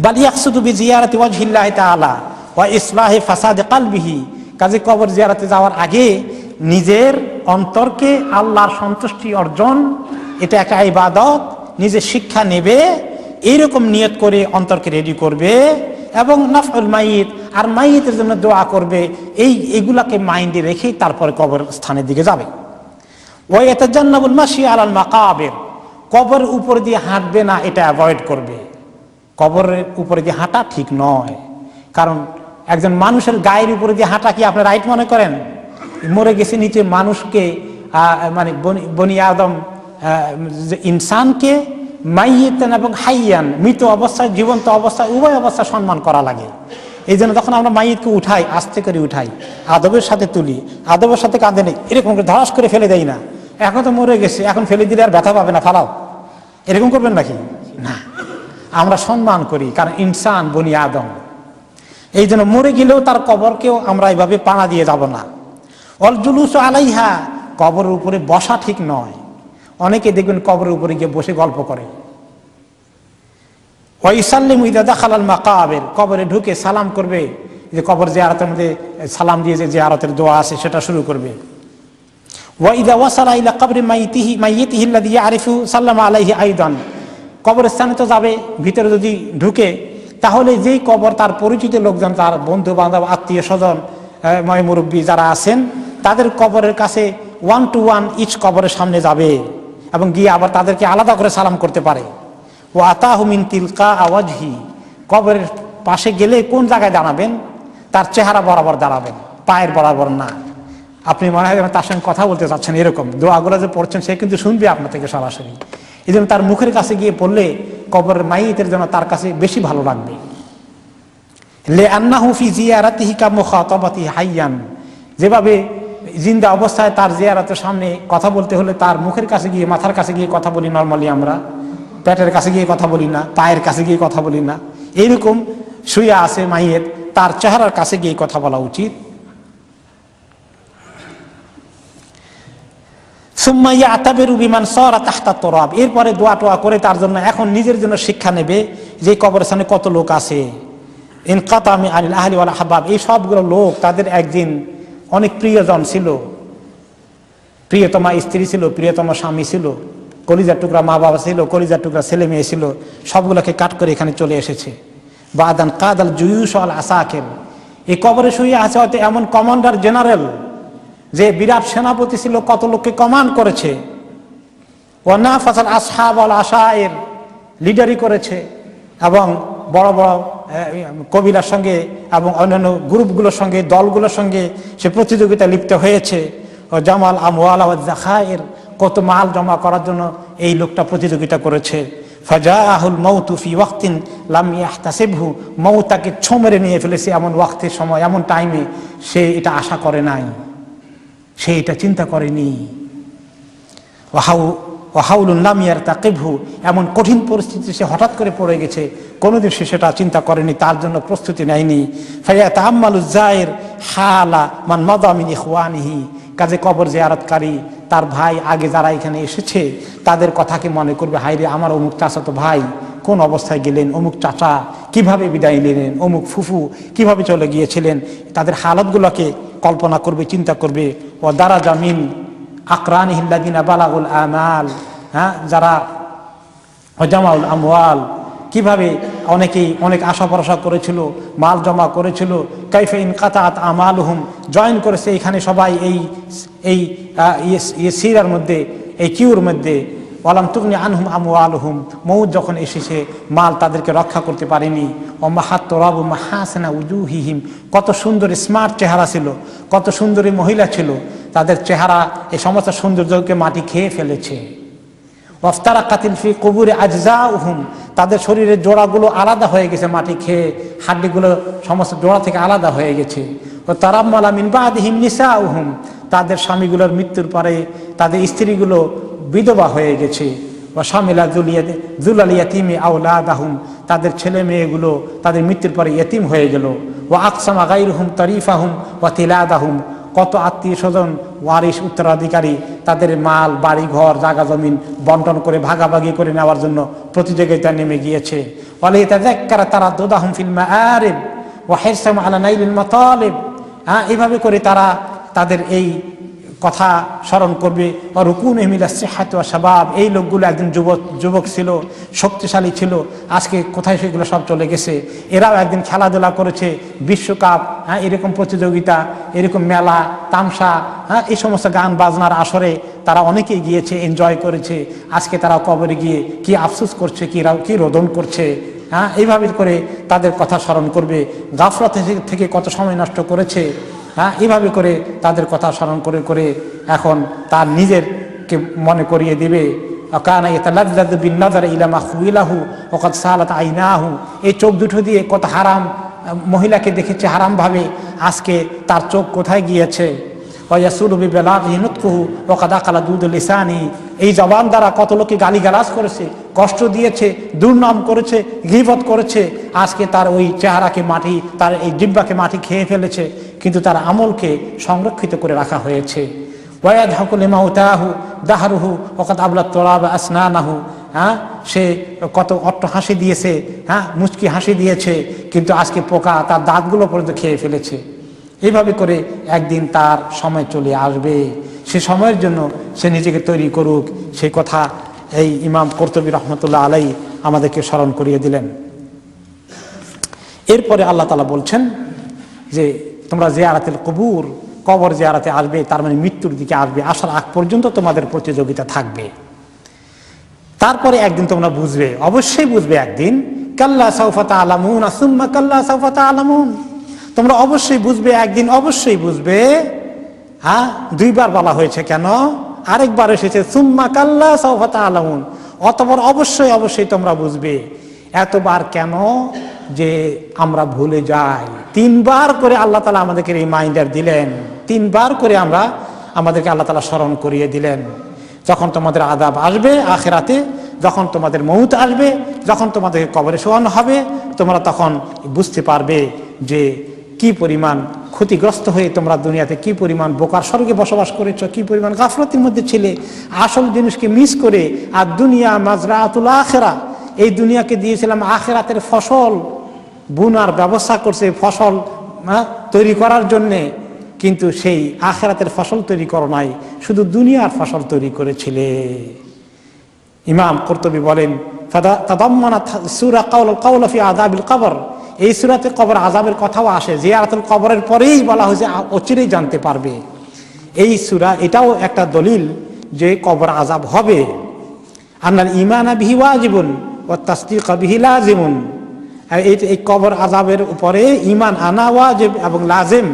Speaker 1: বাল ইয়াকসুদু বিজিয়ারাতি ওয়াজহিল্লাহি তাআলা ওয়া ইসলাহি ফাসাদি কলবিহি, কাজে কবর জিয়ারতে যাওয়ার আগে নিজের অন্তরকে আল্লাহর সন্তুষ্টি অর্জন, এটা একটা ইবাদত, নিজে শিক্ষা নেবে, এইরকম নিয়ত করে অন্তরকে রেডি করবে, এবং নাফউল মাইয়িত, আর মাইয়িতের জন্য দোয়া করবে, এইগুলাকে মাইন্ডে রেখে তারপরে কবর স্থানের দিকে যাবে। ওয়া ইয়াতাজান্নাবুল মাশি আলাল মাকাবির, কবর উপর দিয়ে হাঁটবে না, এটা অ্যাভয়েড করবে। কবরের উপরে দিয়ে হাঁটা ঠিক নয়, কারণ একজন মানুষের গায়ের উপরে দিয়ে হাঁটা কি আপনি রাইট মনে করেন? মরে গেছে নিচে মানুষকে, মানে বনি আদম ইনসানকে মাইয়াতান এবং হাইয়ান, মৃত অবস্থায় জীবন্ত অবস্থায় উভয় অবস্থায় সম্মান করা লাগে। এই জন্য তখন আমরা মাইয়িতকে উঠাই, আস্তে করে উঠাই, আদবের সাথে তুলি, আদবের সাথে কাঁধে নেই, এরকম করে ধরাস করে ফেলে দেই না। এখন তো মরে গেছে, এখন ফেলে দিলে আর ব্যথা পাবে না, ফালাও। এরকম করবেন নাকি? না, আমরা সম্মান করি, কারণ ইনসান বনি আদম। এই জন্য মরে গেলেও তার কবরকেও আমরা এইভাবে পানা দিয়ে যাব না। অল জুলুস আলাইহা, কবরের উপরে বসা ঠিক নয়। অনেকে দেখবেন কবরের উপরে গিয়ে বসে গল্প করে। ওয়াইসাল্লিমু ইযা দাখালাল মাকাবির, কবরে ঢুকে সালাম করবে, যে কবর জিয়ারতের মধ্যে সালাম দিয়ে যে জিয়ারতের দোয়া আছে সেটা শুরু করবে। ওয়া ইযা ওয়াসালা ইলা কবরি মাইয়িতিহি আল্লাযী ইয়ারিফু সাল্লামা আলাইহি আইদান, কবরস্থানে তো যাবে, ভিতরে যদি ঢুকে তাহলে যেই কবর তার পরিচিত লোকজন, তার বন্ধু বান্ধব, আত্মীয় স্বজন, মুরব্বী যারা আছেন, তাদের কবরের কাছে 1 to 1 ইচ কবরের সামনে যাবে এবং গিয়ে আবার তাদেরকে আলাদা করে সালাম করতে পারে। ও আতাহু মিন তিলকা আওয়াজহি, কবরের পাশে গেলে কোন জায়গায় দাঁড়াবেন? তার চেহারা বরাবর দাঁড়াবেন, পায়ের বরাবর না। আপনি মনে হয় তার সঙ্গে কথা বলতে চাচ্ছেন, এরকম দোয়াগুলো যে পড়ছেন সে কিন্তু শুনবে আপনার থেকে সরাসরি। এই জন্য তার মুখের কাছে গিয়ে পড়লে কবরের মাইয়িতের জন্য তার কাছে বেশি ভালো লাগবে। লিআন্নাহু ফি জিয়ারাতিহি কা মুখাতাবাতিহি হাইয়ান, যেভাবে জিন্দা অবস্থায় তার জিয়ারতের সামনে কথা বলতে হলে তার মুখের কাছে গিয়ে, মাথার কাছে গিয়ে কথা বলি নরমালি আমরা, পেটের কাছে গিয়ে কথা বলি না, পায়ের কাছে গিয়ে কথা বলি না। এইরকম শুয়ে আছে মাইয়েত, তার চেহারার কাছে গিয়ে কথা বলা উচিত। সুম্মা ইয়াতাবিরু বিমান সারা তাহতা তুরাব, এরপরে দোয়া টোয়া করে তার জন্য এখন নিজের জন্য শিক্ষা নেবে যে কবরস্থানে কত লোক আছে। ইনকাতা মিন আনিল আহলি ওয়াল আহবাব, এই সবগুলো লোক তাদের একদিন অনেক প্রিয়জন ছিল, প্রিয়তমা স্ত্রী ছিল, প্রিয়তমা স্বামী ছিল, কলিজার টুকরা মা বাবা ছিল, কলিজার টুকরা ছেলে মেয়ে ছিল, সবগুলোকে কাট করে এখানে চলে এসেছে। বাদান কাদাল জুয়ুশ আল আসাকের, এই কবরে শুয়ে আছে হয়তো এমন কমান্ডার জেনারেল যে বিরাট সেনাপতি ছিল, কত লোককে কমান্ড করেছে। ওয়ানা ফাসাল আসহাব আল আশায়ের, লিডারি করেছে, এবং বড় বড় কবিলার সঙ্গে এবং অন্যান্য গ্রুপগুলোর সঙ্গে, দলগুলোর সঙ্গে সে প্রতিযোগিতা লিপ্ত হয়েছে। ও জামাল আমওয়াল ওয়াজ যাখায়ের, কত মাল জমা করার জন্য এই লোকটা প্রতিযোগিতা করেছে। ফাজাআহুল মাউতু ফি ওয়াক্তিন লাম ইয়াহতাসিবহু, মউত তাকে ছো মেরে নিয়ে ফেলেছে এমন ওয়াক্তের সময়, এমন টাইমে সে এটা আশা করে নাই, সে এটা চিন্তা করেনি। ওয়াহাউলুন লাম ইয়ারতাকিবহু, এমন কঠিন পরিস্থিতি সে হঠাৎ করে পড়ে গেছে, কোনোদিন সে সেটা চিন্তা করেনি, তার জন্য প্রস্তুতি নেয়নি। ফায়াতাআম্মালু যায়ের হালা মান মাদা মিন ইখওয়ানিহি, কাজে কবর জিয়ারতকারী তার ভাই আগে যারা এখানে এসেছে তাদের কথাকে মনে করবে, হায়রে আমার অমুক চাচা তো ভাই কোন অবস্থায় গেলেন, অমুক চাচা কিভাবে বিদায় নিলেন, অমুক ফুফু কিভাবে চলে গিয়েছিলেন, তাদের হালতগুলোকে কল্পনা করবে, চিন্তা করবে। ও দারা জামিন আকরানিহিল্লাযিনা বালাগুল আমাল, যারা জামাউল আমওয়াল, কিভাবে অনেকেই অনেক আশা ভরসা করেছিল, মাল জমা করেছিল, কাইফা ইনকাতাত আমালুহুম, জয়েন করেছে এখানে সবাই এই সিরার মধ্যে, এই কিউর মধ্যে। ওয়ালাম তুগনি আনহুম আমওয়ালুহুম, মউত যখন এসেছে মাল তাদেরকে রক্ষা করতে পারেনি। ওমাহাত তুরাবু মাহাসানা উজুহিহিম, কত সুন্দর স্মার্ট চেহারা ছিল, কত সুন্দরী মহিলা ছিল, তাদের চেহারা এই সমস্ত সৌন্দর্যকে মাটি খেয়ে ফেলেছে। ওয়াফতারাকাতিল ফি কুবুরি আজজাউহুম, তাদের শরীরের জোড়াগুলো আলাদা হয়ে গেছে মাটি খেয়ে, হাড্ডিগুলো সমস্ত জোড়া থেকে আলাদা হয়ে গেছে। ও তারাম্মালা মিন বাদিহিম নিসাউহুম, তাদের স্বামীগুলোর মৃত্যুর পরে তাদের স্ত্রীগুলো বিধবা হয়ে গেছে। ও শামিলা যুলাল ইয়াতিমি আওলাদাহুম, তাদের ছেলে মেয়েগুলো তাদের মৃত্যুর পরে ইয়েতিম হয়ে গেল। ও আকসামা গায়রুহুম তারিফাহুম ওয়া তিলাদাহুম, কত আত্মীয় স্বজন ওয়ারিশ উত্তরাধিকারী তাদের মাল বাড়ি ঘর জায়গা জমিন বন্টন করে ভাগাভাগি করে নেওয়ার জন্য প্রতিযোগিতা নেমে গিয়েছে। ওয়ালিতাযাক্কারা তারাদ্দুদাহুম ফিল মাআরিব ওয়া হিরসাহুম আলা নাইলিল মাতালিব, এইভাবে করে তারা তাদের এই কথা স্মরণ করবে। রুকুনহুম ইলা সিহহাতি ওয়া শাবাব, এই লোকগুলো একদিন যুবক ছিল, শক্তিশালী ছিল, আজকে কোথায় সেগুলো সব চলে গেছে। এরাও একদিন খেলাধুলা করেছে, বিশ্বকাপ, এরকম প্রতিযোগিতা, এরকম মেলা তামসা, এই সমস্ত গান বাজনার আসরে তারা অনেকেই গিয়েছে, এনজয় করেছে। আজকে তারা কবরে গিয়ে কি আফসোস করছে, কি রোদন করছে। এইভাবে করে তাদের কথা স্মরণ করবে। গাফলাত থেকে কত সময় নষ্ট করেছে, এইভাবে করে তাদের কথা স্মরণ করে করে এখন তার নিজেরকে মনে করিয়ে দিবে। কানা ইয়াতালাজ্জাযু বিন-নাযারি ইলা মা খুইলাহু ওয়া ক্বাদ সালাত আইনাহু, এই চোখ দুটো দিয়ে কত হারাম মহিলাকে দেখেছে হারাম ভাবে, আজকে তার চোখ কোথায় গিয়েছে। ওয়া ইয়াসুলু বিবালাগহি নুতকুহু ওয়া ক্বাদ আকালা দুদু লিসানি, এই জবান দ্বারা কত লোকে গালিগালাজ করেছে, কষ্ট দিয়েছে, দুর্নাম করেছে, গীবত করেছে, আজকে তার ওই চেহারাকে মাটি, তার এই জিহ্বাকে মাটি খেয়ে ফেলেছে, কিন্তু তার আমলকে সংরক্ষিত করে রাখা হয়েছে। ওয়ায়াদহাকু লিমাউতাহু দাহরুহু ওয়াকাদ আবলাত তুরাব আসনানাহু, সে কত অট্ট হাসি দিয়েছে, মুচকি হাসি দিয়েছে, কিন্তু আজকে পোকা তার দাঁতগুলো পর্যন্ত খেয়ে ফেলেছে। এইভাবে করে একদিন তার সময় চলে আসবে, সে সময়ের জন্য সে নিজেকে তৈরি করুক। সেই কথা এই ইমাম কুরতুবী রহমতুল্লাহ আলাইহি আমাদেরকে স্মরণ করিয়ে দিলেন। এরপরে আল্লাহ তাআলা বলছেন যে তোমরা জিয়ারাতুল কুবুর, কবর জিয়ারাতে আসবে, তার মানে মৃত্যুর দিকে আসবে, আসার আগ পর্যন্ত তোমাদের প্রতিযোগিতা থাকবে। তারপরে একদিন তোমরা বুঝবে, অবশ্যই বুঝবে একদিন, কাল্লা সাউফা তা'লামুন সুম্মা কাল্লা সাউফা তা'লামুন, তোমরা অবশ্যই বুঝবে একদিন, অবশ্যই বুঝবে। দুইবার বলা হয়েছে কেন? আরেকবার এসেছে সুম্মা কাল্লা সাউফা তা'লামুন, অতঃপর অবশ্যই অবশ্যই তোমরা বুঝবে। এতবার কেন যে আমরা ভুলে যাই? তিনবার করে আল্লাহ তাআলা আমাদেরকে রিমাইন্ডার দিলেন, তিনবার করে আমাদেরকে আল্লাহ তাআলা স্মরণ করিয়ে দিলেন। যখন তোমাদের আযাব আসবে আখিরাতে, যখন তোমাদের মউত আসবে, যখন তোমাদেরকে কবরে শোয়ানো হবে, তোমরা তখন বুঝতে পারবে যে কি পরিমাণ ক্ষতিগ্রস্ত হয়ে তোমরা দুনিয়াতে কি পরিমাণ বোকার স্বর্গে বসবাস করেছো, কি পরিমাণ গাফলতির মধ্যে ছিলে, আসল জিনিসকে মিস করে। আর দুনিয়া মাজরাতুল আখিরা, এই দুনিয়াকে দিয়েছিলাম আখিরাতের ফসল বুনার ব্যবস্থা করছে, ফসল তৈরি করার জন্যে, কিন্তু সেই আখিরাতের ফসল তৈরি করো নাই, শুধু দুনিয়ার ফসল তৈরি করেছিলে। ইমাম কুরতুবী বলেন তাদাম্মানাত সূরা কাউলা ফি আযাবিল কবর, এই সূরাতে কবর আযাবের কথাও আসে। জিয়ারাতুল কবরের পরেই বলা হয়েছে অচিরেই জানতে পারবে। এই সূরা এটাও একটা দলিল যে কবর আযাব হবে। আন্নাল ঈমানা বিহি ওয়াজিবুন ওয়া তাসদীকা বিহি লাযিমুন, এই কবর আযাবের উপরে ঈমান আনা ওয়াজিব এবং লাজিম।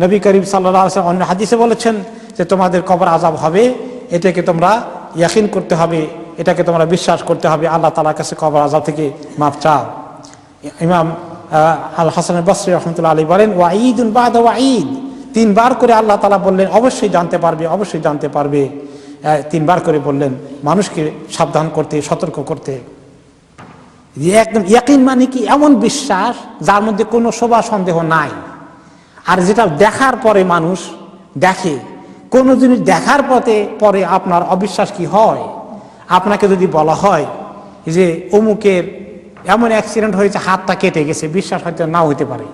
Speaker 1: নবী করিম সাল্লাল্লাহু আলাইহি ওয়াসাল্লাম অন্য হাদিসে বলেছেন যে তোমাদের কবর আযাব হবে, এটাকে তোমরা ইয়াকিন করতে হবে, এটাকে তোমরা বিশ্বাস করতে হবে, আল্লাহ তাআলার কাছে কবর আযাব থেকে মাফ চাও। ইমাম আল হাসান বসরি রাহমাতুল্লাহ আলাইহি বলেন ওয়াঈদুন বাদা ওয়াঈদ, তিনবার করে আল্লাহ তাআলা বললেন অবশ্যই জানতে পারবে, অবশ্যই জানতে পারবে। তিনবার করে বললেন মানুষকে সাবধান করতে, সতর্ক করতে। একদম ইয়াকিন মানে কি? এমন বিশ্বাস যার মধ্যে কোনো শোভা সন্দেহ নাই। আর যেটা দেখার পরে মানুষ দেখে, কোনো জিনিস দেখার পরে আপনার অবিশ্বাস কি হয়? আপনাকে যদি বলা হয় যে অমুকের এমন অ্যাক্সিডেন্ট হয়েছে, হাতটা কেটে গেছে, বিশ্বাস হয়তো নাও হইতে পারে,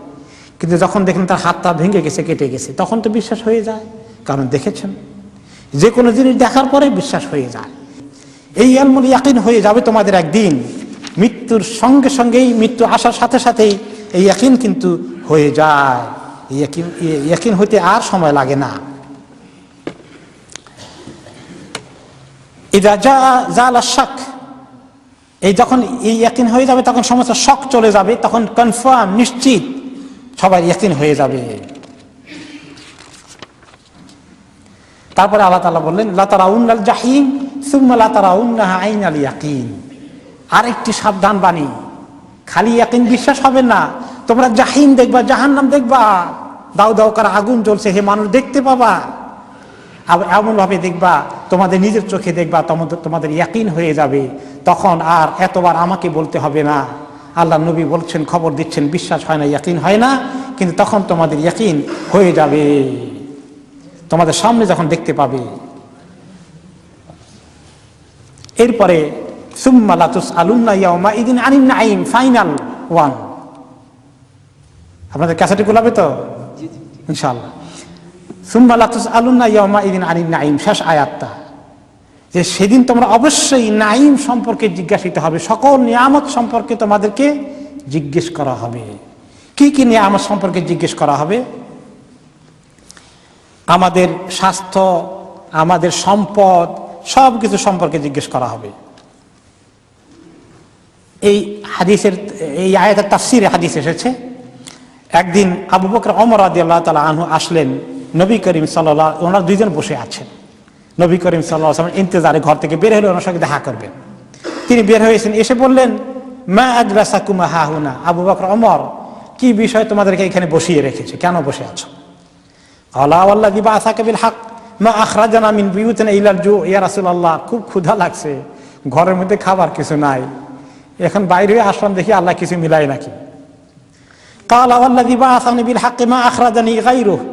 Speaker 1: কিন্তু যখন দেখেন তার হাতটা ভেঙে গেছে, কেটে গেছে, তখন তো বিশ্বাস হয়ে যায়, কারণ দেখেছেন। যে কোনো জিনিস দেখার পরে বিশ্বাস হয়ে যায়। এই ইলমুল ইয়াকিন হয়ে যাবে তোমাদের একদিন, মৃত্যুর সঙ্গে সঙ্গেই, মৃত্যু আসার সাথে সাথেই এই ইয়াকিন কিন্তু হয়ে যায়। ইয়াকিন হইতে আর সময় লাগে না। ইযা জাআলা শাক, এই যখন এই ইয়াকিন হয়ে যাবে তখন সমস্ত শক চলে যাবে, তখন কনফার্ম, নিশ্চিত সবাই ইয়াকিন হয়ে যাবে। তারপরে আল্লাহ তাআলা বললেন লা তারাউনাল জাহিম সুম্মা লা তারাউন্নাহা আইনাল ইয়াকিন, আরেকটি সাবধান বাণী, খালি ইয়াকিন বিশ্বাস হবে না, তোমরা জাহিম দেখবা, জাহান্নাম দেখবা, দাউ দাউ করে আগুন জ্বলছে, হে মানুষ দেখতে পাবা। আবার এমন ভাবে দেখবা, তোমাদের নিজের চোখে দেখবা, তোমাদের ইয়াকিন হয়ে যাবে। তখন আর এতবার আমাকে বলতে হবে না। আল্লাহ নবী বলছেন, খবর দিচ্ছেন, বিশ্বাস হয় না, ইয়াকিন হয় না, কিন্তু তখন তোমাদের ইয়াকিন হয়ে যাবে, তোমাদের সামনে যখন দেখতে পাবে। এরপরে সুম্মা লা তুসআলুন্না ইয়াওমা ইদিন আনিন নাঈম, ফাইনাল ওয়ান। আপনাদের ক্যাসেটে গোলাবে তো ইনশাআল্লাহ। সুম্মা লা তুসআলুন্না ইয়াওমা ইদিন আনিন নাঈম, শেষ আয়াতটা, যে সেদিন তোমরা অবশ্যই নাঈম সম্পর্কে জিজ্ঞাসিত হবে, সকল নিয়ামত সম্পর্কে তোমাদেরকে জিজ্ঞেস করা হবে। কি কি নিয়ামত সম্পর্কে জিজ্ঞেস করা হবে? আমাদের স্বাস্থ্য, আমাদের সম্পদ, সব কিছু সম্পর্কে জিজ্ঞেস করা হবে। এই হাদিসের, এই আয়াতের তাফসীরে হাদিস এসেছে, একদিন আবু বকর ওমর রাদিয়াল্লাহু তাআলা আনহু আসলেন, নবী করিম সাল্লাল্লাহু, ওনারা দুইজন বসে আছেন, নবী করিম সাল্লাল্লাহু আলাইহি ওয়াসাল্লাম ইন্তজারে ঘর থেকে বের হলে ওনার সঙ্গে দেখা করবেন। তিনি বের হয়েছেন, এসে বললেন মা আজলাসাকুমা হাহুনা, আবু বকর ওমর, কি বিষয় তোমাদেরকে এখানে বসিয়ে রেখেছে, কেন বসে আছো? আলা ওয়াল্লাযী বাআসাকা বিল হক মা আখরাজানা মিন বুয়ুতিনা ইলাল জু, ইয়া রাসূলুল্লাহ, খুব ক্ষুধা লাগছে, ঘরের মধ্যে খাবার কিছু নাই, এখন বাইরে আসলাম, দেখি আল্লাহ কিছু মিলাই নাকি। কাল আওয়াল্লাযী বাআসানি বিল হাক্কি মা আখরাজানি গায়রুহু,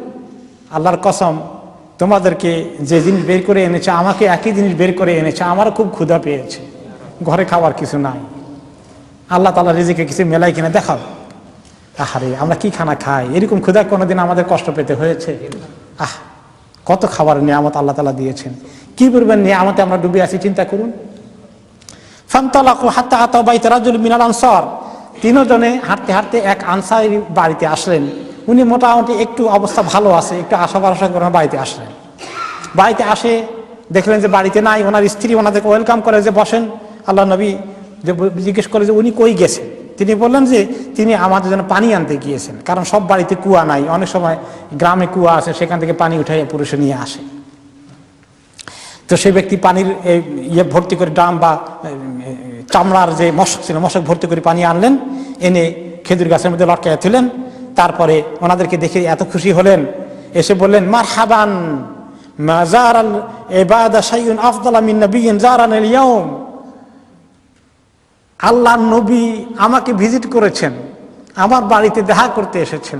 Speaker 1: আল্লাহর কসম, তোমাদেরকে যে জিনিস বের করে এনেছে, আমাকে একই জিনিস বের করে এনেছে, আমারও খুব ক্ষুধা পেয়েছে, ঘরে খাবার কিছু নাই, আল্লাহ তাআলা রিজিকে কিছু মেলাই কিনা দেখাও। আহারে, আমরা কি খানা খাই, এরকম ক্ষুধা কোনোদিন আমাদের কষ্ট পেতে হয়েছে? কত খাবারের নিয়ামত আল্লাহ তাআলা দিয়েছেন, কি পরিমাণ নিয়ামতে আমরা ডুবে আছি, চিন্তা করুন। ফান্তালাকু হাত্তা আতা বাইতা রাজুল মিনাল আনসার, তিনজনে হাঁটতে হাঁটতে এক আনসারী বাড়িতে আসলেন। উনি মোটামুটি একটু অবস্থা ভালো আছে, একটু আশা ভরসা করে বাড়িতে আসলেন। বাড়িতে আসে দেখলেন যে বাড়িতে নাই, ওনার স্ত্রী ওনাদেরকে ওয়েলকাম করে যে বসেন। আল্লাহ নবী যে জিজ্ঞেস করে যে উনি কই গেছেন, তিনি বললেন যে তিনি আমাদের জন্য পানি আনতে গিয়েছেন, কারণ সব বাড়িতে কুয়া নাই, অনেক সময় গ্রামে কুয়া আছে, সেখান থেকে পানি উঠাইয়ে পুরুষে নিয়ে আসে। তো সেই ব্যক্তি পানির ভর্তি করে ড্রাম বা চামড়ার যে মশক ছিল, মশক ভর্তি করে পানি আনলেন, এনে খেজুর গাছের মধ্যে লটকাইয়া তুলেন। তারপরে ওনাদেরকে দেখে এত খুশি হলেন, এসে বললেন মারহাবান মা জারাল ইবাদা শাইউন আফদালা মিন নাবিয়্যিন জারানাল ইয়াউম, আল্লাহর নবী আমাকে ভিজিট করেছেন, আমার বাড়িতে দেখা করতে এসেছেন।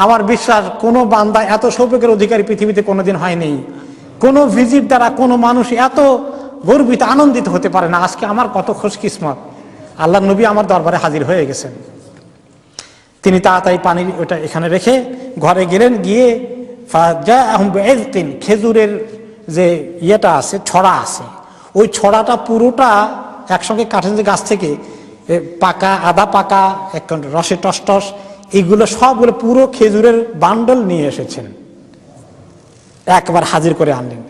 Speaker 1: আমার বিশ্বাস কোনো বান্দা এত সৌভাগ্যের অধিকারী পৃথিবীতে কোনোদিন হয়নি। কোনো ভিজিট দ্বারা কোনো মানুষ এত গর্বিত আনন্দিত হতে পারে না। আজকে আমার কত খুশকিসমত, আল্লাহর নবী আমার দরবারে হাজির হয়ে গেছেন। তিনি তাড়াতাড়ি পানি ওটা এখানে রেখে ঘরে গেলেন, গিয়ে খেজুরের যে ইয়েটা আছে, ছড়া আছে, ওই ছড়াটা পুরোটা একসঙ্গে কাটেন যে গাছ থেকে, পাকা আধা পাকা এক রসে টস টস, এইগুলো সবগুলো পুরো খেজুরের বান্ডল নিয়ে এসেছেন, একবার হাজির করে আনলেন।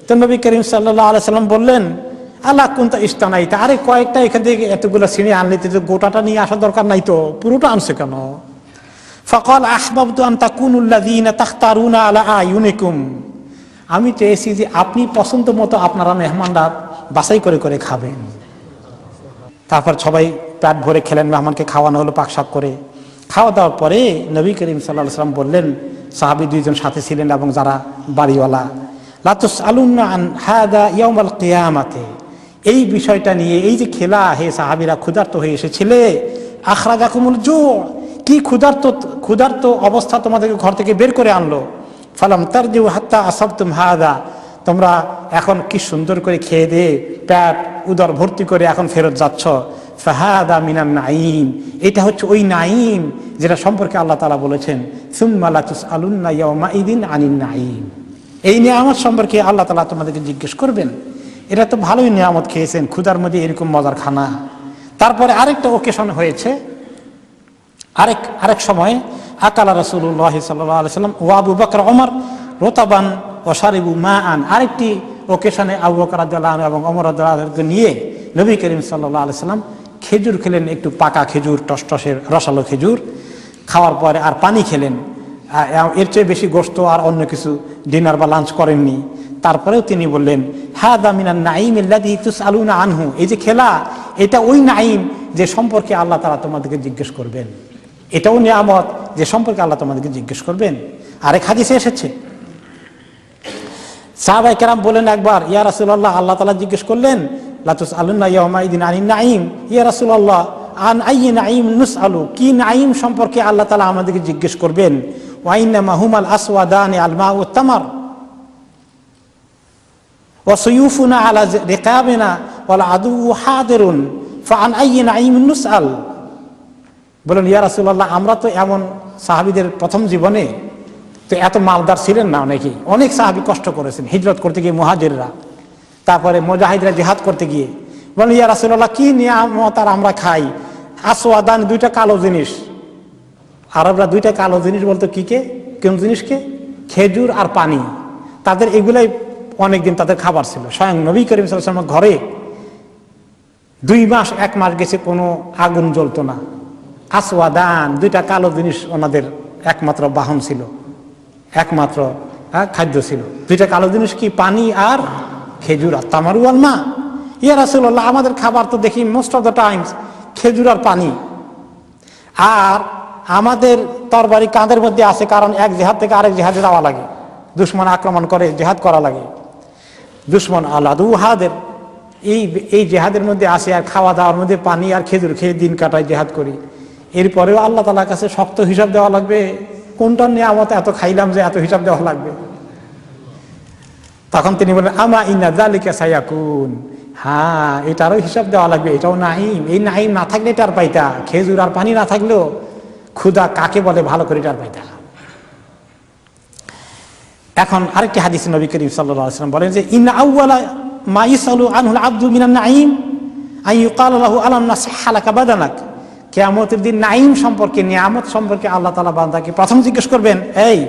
Speaker 1: তো নবী করিম সাল্লাল্লাহু আলাইহি সাল্লাম বললেন আল্লাহ কুনতা ইস্তানাইতা, আরে কয়েকটা এখান থেকে এতগুলো ছিঁড়ে আনলে তো গোটাটা নিয়ে আসার দরকার নাই, তো পুরোটা আনছে কেন? ফাকাল আহবাবতু আন তাকুনুল্লাযীনা তাখতারুনা আলা আয়ুনিকুম, আমি চেয়েছি যে আপনি পছন্দ মতো আপনারা মেহমানরা বাছাই করে করে খাবেন। তারপর সবাই পেট ভরে খেলেন, মেহমানকে খাওয়ানো হলো পাকশাক করে। খাওয়া দাওয়ার পরে নবী করিম সাল্লাল্লাহু আলাইহি সাল্লাম বললেন, সাহাবী দুইজন সাথে ছিলেন এবং যারা বাড়িওয়ালা, লা তুসআলুনা আন হাদা ইয়াউমাল কিয়ামাতি, এই বিষয়টা নিয়ে, এই যে খেলা, হে সাহাবীরা ক্ষুধার্ত হয়ে এসেছিলে, আখরাজাকুমুল জু, কি ক্ষুধার্ত অবস্থা তোমাদেরকে ঘর থেকে বের করে আনলো। ফালাম তারজিউ হাত্তা আসাবতুম হাদা, তোমরা এখন কি সুন্দর করে খেয়ে দিয়ে পেট উদর ভর্তি করে এখন ফেরত যাচ্ছ। ফাহাদা মিনান নাঈম, এটা হচ্ছে ওই নাঈম যেটা সম্পর্কে আল্লাহ তাআলা বলেছেন সুম্মা লা তুসআলুন্না ইয়াওমাইদিন আনিন নাঈম, এই নিয়ামত সম্পর্কে আল্লাহ তাআলা তোমাদেরকে জিজ্ঞেস করবেন। এটা তো ভালোই নিয়ামত খেয়েছেন, ক্ষুধার মধ্যে এরকম মজার খানা। তারপরে আরেকটা ওকেশন হয়েছে, আরেক সময় আকালা রাসূলুল্লাহ সাল্লাল্লাহু আলাইহি সাল্লাম ওয়া আবু বকর ওমর রতাবান ওয়া শারিবু মাআন, আরেকটি ওকেশনে আবু বকর রাদিয়াল্লাহু আনহু এবং ওমর রাদিয়াল্লাহু আনহুকে নিয়ে নবী করিম সাল্লাল্লাহু আলাইহি সাল্লাম খেজুর খেলেন, একটু পাকা খেজুর, টসটসের রসালো খেজুর খাওয়ার পরে আর পানি খেলেন। এর চেয়ে বেশি গোশত আর অন্য কিছু ডিনার বা লাঞ্চ করেননি। তারপরেও তিনি বললেন হাদা মিনান নাঈম আল্লাযী তুসআলুনা আনহু, এই যে খেলা, এটা ওই নাঈম যে সম্পর্কে আল্লাহ তাআলা তোমাদেরকে জিজ্ঞেস করবেন, এটাও নিয়ামত যে সম্পর্কে আল্লাহ তোমাদেরকে জিজ্ঞেস করবেন। আরেক হাদিসে এসেছে, সাহাবায়ে কেরাম বলেন একবার, ইয়া রাসূলুল্লাহ, আল্লাহ তাআলা জিজ্ঞেস করলেন লা তুসআলুনা ইয়াওমাইদিন আনিন নাঈম, ইয়া রাসূলুল্লাহ আন আইয়ি নাঈম নুসআলু, কি নাঈম সম্পর্কে আল্লাহ তাআলা আমাদেরকে জিজ্ঞেস করবেন। ওয়া ইন্নামা হুমাল আসওয়াদানি আল মা ওয়াত তামার ওয়া সুয়ুফুনা আলা রিকাবিনা ওয়াল আদু হাদিরুন ফাআন আইয়ি নাঈম নুসআল। বলেন ইয়া রাসূলুল্লাহ, আমরা তো এমন সাহাবীদের প্রথম জীবনে তো এত মালদার ছিলেন না, অনেক সাহাবী কষ্ট করেছেন হিজরত করতে গিয়ে, মুহাজিররা, তারপরে মুজাহিদরা জিহাদ করতে গিয়ে। বলেন ইয়া রাসূলুল্লাহ, কি নিয়ামত আর আমরা খাই। আসওয়াদান, দুইটা কালো জিনিস, আরবরা দুইটা কালো জিনিস বলতো, কোন জিনিসকে? খেজুর আর পানি। তাদের এগুলাই অনেকদিন তাদের খাবার ছিল। স্বয়ং নবী করিম সাল্লাল্লাহু আলাইহি ওয়াসাল্লাম ঘরে 2 মাস 1 মাস গেছে কোনো আগুন জ্বলতো না। আসওয়াদান, দুইটা কালো জিনিস ওনাদের একমাত্র বাহন ছিল, একমাত্র খাদ্য ছিল। দুইটা কালো জিনিস কি? পানি আর খেজুর। আর তামারু আল মা। ইয়া রাসূলুল্লাহ, আমাদের খাবার তো দেখি মোস্ট অফ দ্য টাইমস খেজুর আর পানি। আর আমাদের তরবারি কাঁধের মধ্যে আছে, কারণ এক জিহাদ থেকে আরেক জিহাদে যাওয়া লাগে, দুশমন আক্রমণ করে জিহাদ করা লাগে। দুশমন আল আদু হাদের, এই এই জেহাদের মধ্যে আসে আর খাওয়া দাওয়ার মধ্যে পানি আর খেজুর খেয়ে দিন কাটাই, জেহাদ করি, এরপরেও আল্লাহ তাআলার কাছে শক্ত হিসাব দেওয়া লাগবে? কোনটা নিয়ামত এত খাইলাম যে এত হিসাব দেওয়া লাগবে? তখন তিনি বলেন, আমা ইন্না যালিকা সায়াকুন, হ্যাঁ এটারও হিসাব দেওয়া লাগবে, এটাও নাঈম। এই নাঈম না থাকলে এটার পাইতা, খেজুর আর পানি না থাকলেও ক্ষুধা কাকে বলে ভালো করে এটার পাইতা। এখন আরেকটি হাদিসে নবী করিম সাল্লাল্লাহু আলাইহি ওয়াসাল্লাম বলেন যে, ইন্না আউওয়ালা মা ইয়াসআলু আনহুল আবদু মিনান নাঈম আন ইউকাল লাহু আলাম নাসিহ্হা লাকা বাদানাক। কিয়ামতের দিন নাঈম সম্পর্কে, নিয়ামত সম্পর্কে আল্লাহ তাআলা বান্দাকে প্রথম জিজ্ঞেস করবেন, এই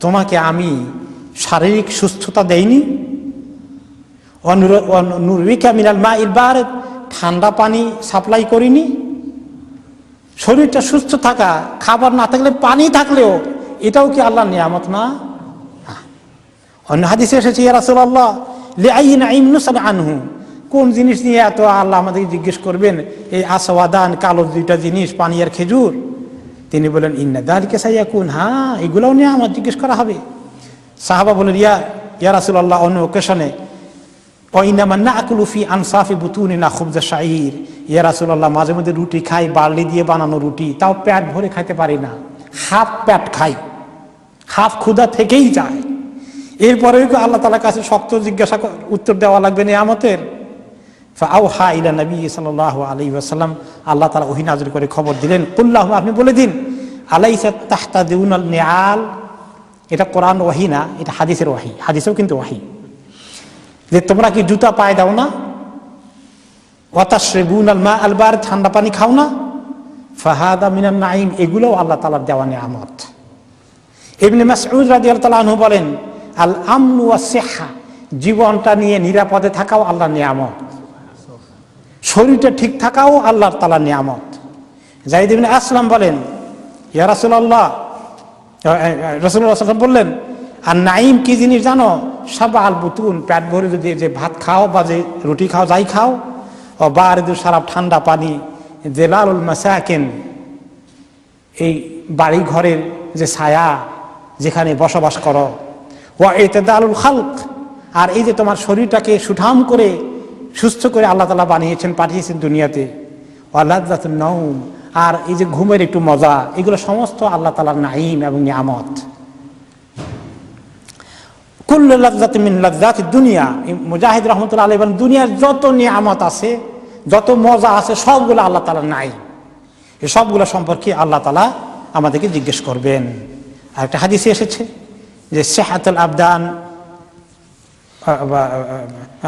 Speaker 1: তোমাকে আমি শারীরিক সুস্থতা দেইনি? নুরবিকা মিনাল মাইল বারিদ, ঠান্ডা পানি সাপ্লাই করিনি? শরীরটা সুস্থ থাকা, খাবার না থাকলে পানি থাকলেও এটাও কি আল্লাহর নিয়ামত না? অন্য হাদিসে এসেছে, ইয়া রাসূলুল্লাহ লিআইয়ি নাঈম নুসআল আনহু, কোন জিনিস নিয়ে এত আল্লাহ আমাদেরকে জিজ্ঞেস করবেন? এই আসওয়াদান, কালো দুইটা জিনিস, পানি আর খেজুর। তিনি বলেন, ইন্না যালিকা সায়াকুন, হ্যাঁ এগুলোও নিয়ে আমার জিজ্ঞেস করা হবে। সাহাবা বলেন, ইয়া রাসূলুল্লাহ, অন্য অকেশনে, ওয়াইনামা নাকুলু ফি আনসাফি বুতুনিনা খুবজা শাঈর, ইয়া রাসূলুল্লাহ মাঝে মধ্যে রুটি খাই, বার্লি দিয়ে বানানো রুটি, তাও পেট ভরে খাইতে পারি না, হাফ পেট খাই, হাফ ক্ষুধা থেকেই যায়। এরপরেও আল্লাহ তাআলার কাছে শক্ত জিজ্ঞাসা উত্তর দেওয়া লাগবে নিয়ামতের? ফাআওহা ইলা নবী সাল্লাল্লাহু আলাইহি ওয়াসাল্লাম, আল্লাহ তাআলা ওহী নাযিল করে খবর দিলেন, কুল্লাহু, আপনি বলে দিন, আলাইসা তাহতাদিউনাল নিআল, এটা কোরআন ওহী না, এটা হাদিসের ওহী, হাদিসেও কিন্তু ওহী, যে তোমরা কি জুতা পায়ে দাও না? ওয়াতাশরিবুনাল মা আল বারিদ, ঠান্ডা পানি খাও না? ফাহাদা মিনান নাঈম, এগুলোও আল্লাহ তাআলার দেওয়া নিয়ামত। ইবনে মাসউদ রাদিয়াল্লাহু তাআলা আনহু বলেন, আল আমনু ওয়াস সিহহা, জীবনটা নিয়ে নিরাপদে থাকাও আল্লাহর নিয়ামত, শরীরটা ঠিক থাকাও আল্লাহর তাআলার নিয়ামত। যায়েদ ইবনে আসলাম বলেন, ইয়া রাসূলুল্লাহ, রাসূলুল্লাহ সাল্লাল্লাহু আলাইহি ওয়াসাল্লাম বললেন, আর নাঈম কি জিনিস জানো? সাবাল বুতুন, পেট ভরে যদি যে ভাত খাও বা যে রুটি খাও, যাই খাও, ও বারিদু শারাব, ঠান্ডা পানি, জিলালুল মাসাকিন, এই বাড়ি ঘরের যে ছায়া, যেখানে বসবাস করো, ওয়া ইতদালুল খালক, আর এই যে তোমার শরীরটাকে সুঠাম করে সুস্থ করে আল্লাহ তাআলা বানিয়েছেন, পাঠিয়েছেন দুনিয়াতে, ওয়া লাযযাতুন নাওম, আর এই যে ঘুমের একটু মজা, এগুলো সমস্ত আল্লাহ তাআলার নাঈম এবং নিয়ামত। কুল্লু লাযযাতিন মিন লাযযাতিদ দুনিয়া, মুজাহিদ রাহমাতুল্লাহ আলাইহি বলেন, দুনিয়ার যত নিয়ামত আছে, যত মজা আছে, সবগুলো আল্লাহ তাআলার নাঈম। এই সবগুলো সম্পর্কে আল্লাহ তাআলা আমাদেরকে জিজ্ঞেস করবেন। আর একটা হাদিসে এসেছে যে সিহাতুল আবদান,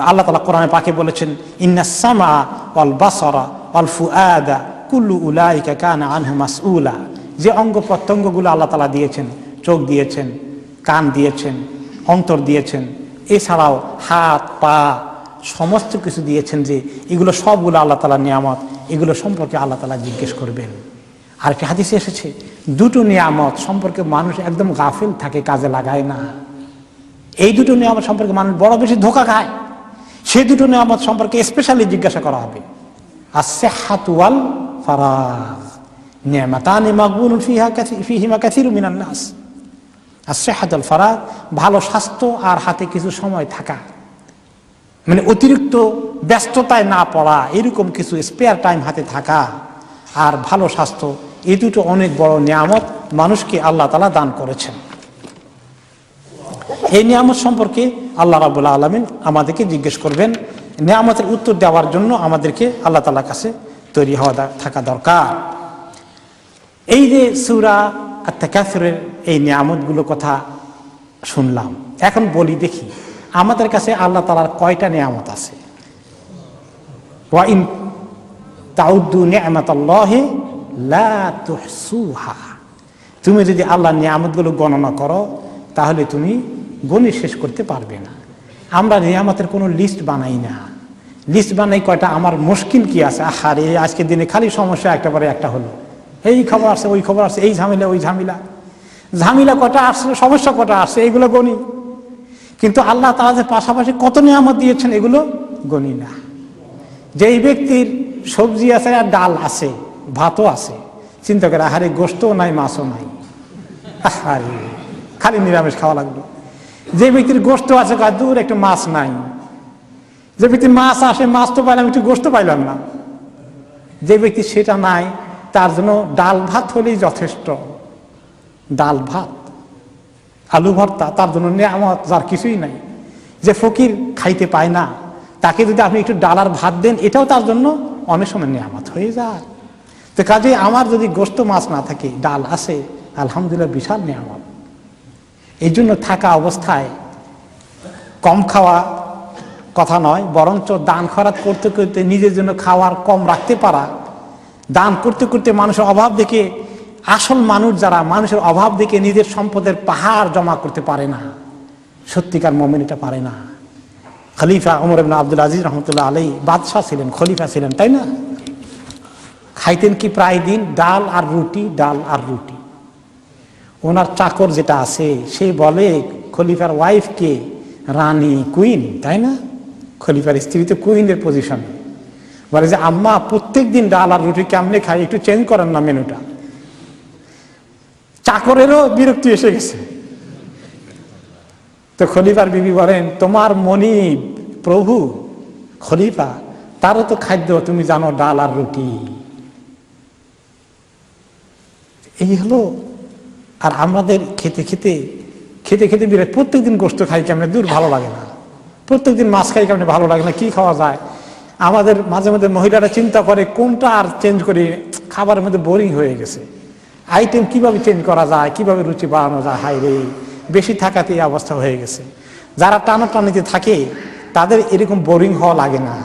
Speaker 1: আল্লাহ তাআলা কোরআনে পাকে বলেছেন, ইন্নাস সামা ওয়াল বাসারা ওয়াল ফুআদা কুল্লু উলাইকা কানা আনহু মাসউলা, যে অঙ্গ প্রত্যঙ্গগুলো আল্লাহ তাআলা দিয়েছেন, চোখ দিয়েছেন, কান দিয়েছেন, অন্তর দিয়েছেন, এছাড়াও হাত পা সমস্ত কিছু দিয়েছেন, যে এগুলো সবগুলো আল্লাহ তাআলার নিয়ামত, এগুলো সম্পর্কে আল্লাহ তাআলা জিজ্ঞেস করবেন। আর কি হাদিসে এসেছে, দুটো নিয়ামত সম্পর্কে মানুষ একদম গাফিল থাকে, কাজে লাগায় না। এই দুটো নিয়ামত সম্পর্কে মানুষ বড় বেশি ধোঁকা খায়, সেই দুটো নিয়ামত সম্পর্কে স্পেশালি জিজ্ঞাসা করা হবে। আস-সিহহাতু ওয়াল ফারাগ নি'মাতানি মাগবুনুন ফীহিমা কাসীরুম মিনান নাস। আর-সিহহাতুল ফারাগ, ভালো স্বাস্থ্য আর হাতে কিছু সময় থাকা, মানে অতিরিক্ত ব্যস্ততায় না পড়া, এরকম কিছু স্পেয়ার টাইম হাতে থাকা আর ভালো স্বাস্থ্য, এই দুটো অনেক বড় নিয়ামত মানুষকে আল্লাহ তাআলা দান করেছেন। এই নিয়ামত সম্পর্কে আল্লাহ রাব্বুল আলামিন আমাদেরকে জিজ্ঞেস করবেন। নিয়ামতের উত্তর দেওয়ার জন্য আমাদেরকে আল্লাহ তাআলার কাছে তৈরি হওয়া থাকা দরকার। এই যে সূরা আত-তাকাসুরের এই নিয়ামতগুলো কথা শুনলাম, এখন বলি দেখি আমাদের কাছে আল্লাহ তাআলার কয়টা নিয়ামত আছে? ওয়া ইন তাউদ্দু নি'মাতাল্লাহি লা তুহসুহা, তুমি যদি আল্লাহর নিয়ামতগুলো গণনা করো তাহলে তুমি গণে শেষ করতে পারবে না। আমরা নিয়ামতের কোনো লিস্ট বানাই না, লিস্ট বানাই কয়টা, আমার মুশকিল কি আছে, আহারে আজকের দিনে খালি সমস্যা একটা পরে একটা হলো, এই খবর আসছে, ওই খবর আসছে, এই ঝামেলা, ওই ঝামেলা, ঝামেলা কটা আসছে, সমস্যা কটা আসছে, এগুলো গণি। কিন্তু আল্লাহ তাআলা যে পাশাপাশি কত নিয়ামত দিয়েছেন এগুলো গণি না। যেই ব্যক্তির সবজি আছে আর ডাল আছে, ভাতও আছে, চিন্তা করে আহারে গোশতও নাই, মাছও নাই, আহারে খালি নিরামিষ খাওয়া লাগলো। যে ব্যক্তির গোশত আছে দূর, একটু মাছ নাই, যে ব্যক্তি মাছ আসে, মাছ তো পাইলাম, একটু গোশত পাইলাম না। যে ব্যক্তি সেটা নাই, তার জন্য ডাল ভাত হলেই যথেষ্ট। ডাল ভাত, আলু ভর্তা তার জন্য নিয়ামত। যার কিছুই নাই, যে ফকির খাইতে পায় না, তাকে যদি আপনি একটু ডাল আর ভাত দেন, এটাও তার জন্য অনেক সময় নিয়ামত হয়ে যায়। তো কাজে আমার যদি গোশত মাছ না থাকে, ডাল আছে, আলহামদুলিল্লাহ বিশাল নিয়ামত। এই জন্য থাকা অবস্থায় কম খাওয়া কথা নয়, বরঞ্চ দান খয়রাত করতে করতে নিজের জন্য খাওয়ার কম রাখতে পারা। দান করতে করতে মানুষের অভাব দেখে, আসল মানুষ যারা মানুষের অভাব দেখে নিজের সম্পদের পাহাড় জমা করতে পারে না, সত্যিকার মুমিন এটা পারে না। খলিফা ওমর ইবনে আব্দুল আজিজ রহমতুল্লাহ আলাইহি বাদশাহ ছিলেন, খলিফা ছিলেন, তাই না? খাইতেন কি প্রায় দিন ডাল আর রুটি, ডাল আর রুটি। ওনার চাকর যেটা আছে সে বলে খলিফার ওয়াইফকে রানী, কুইন, তাই না? খলিফার স্ত্রী তো কুইনের পজিশন। বলে যে আম্মা প্রত্যেক দিন ডাল আর রুটি কেমনে খাই, একটু চেঞ্জ করেন না মেনুটা। চাকরেরও বিরক্তি এসে গেছে। তো খলিফার বিবি বলেন, তোমার মনিব প্রভু খলিফা, তারও তো খাদ্য তুমি জানো ডাল আর রুটি। এই হলো। আর আমাদের খেতে খেতে খেতে খেতে বিরাট, প্রত্যেকদিন গোশত খাই কেমনে, দূর ভালো লাগে না। প্রত্যেকদিন মাছ খাই কেমনে, ভালো লাগে না, কি খাওয়া যায়। আমাদের মাঝে মাঝে মহিলারা চিন্তা করে কোনটা আর চেঞ্জ করি, খাবারের মধ্যে বোরিং হয়ে গেছে, আইটেম কিভাবে চেঞ্জ করা যায়, কিভাবে রুচি বাড়ানো যায়। হাই রে, বেশি থাকাতে এই অবস্থা হয়ে গেছে। যারা টানাটানিতে থাকে তাদের এরকম বোরিং হওয়া লাগে না,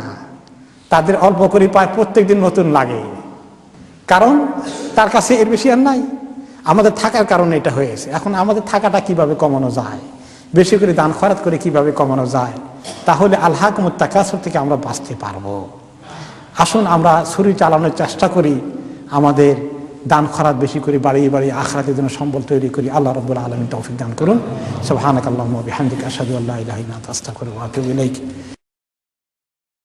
Speaker 1: তাদের অল্প করে পায়, প্রত্যেকদিন নতুন লাগে, কারণ তার কাছে এর বেশি আর নাই। আমাদের থাকার কারণে এটা হয়েছে। এখন আমাদের থাকাটা কিভাবে কমানো যায়, বেশি করে দান খয়রাত করে কিভাবে কমানো যায়, তাহলে আলহাকুমুত তাকাসুর থেকে আমরা বাঁচতে পারবো। আসুন আমরা ছুরি চালানোর চেষ্টা করি, আমাদের দান খয়রাত বেশি করে বাড়িয়ে বাড়িয়ে আখিরাতের জন্য সম্বল তৈরি করি। আল্লাহ রাব্বুল আলামিন তৌফিক দান করুন। সুবহানাকাল্লাহুম্মা ওয়া বিহামদিকা আশহাদু আল্লা ইলাহা ইল্লা আনতা আস্তাগফিরুকা ওয়া আতুবু ইলাইক।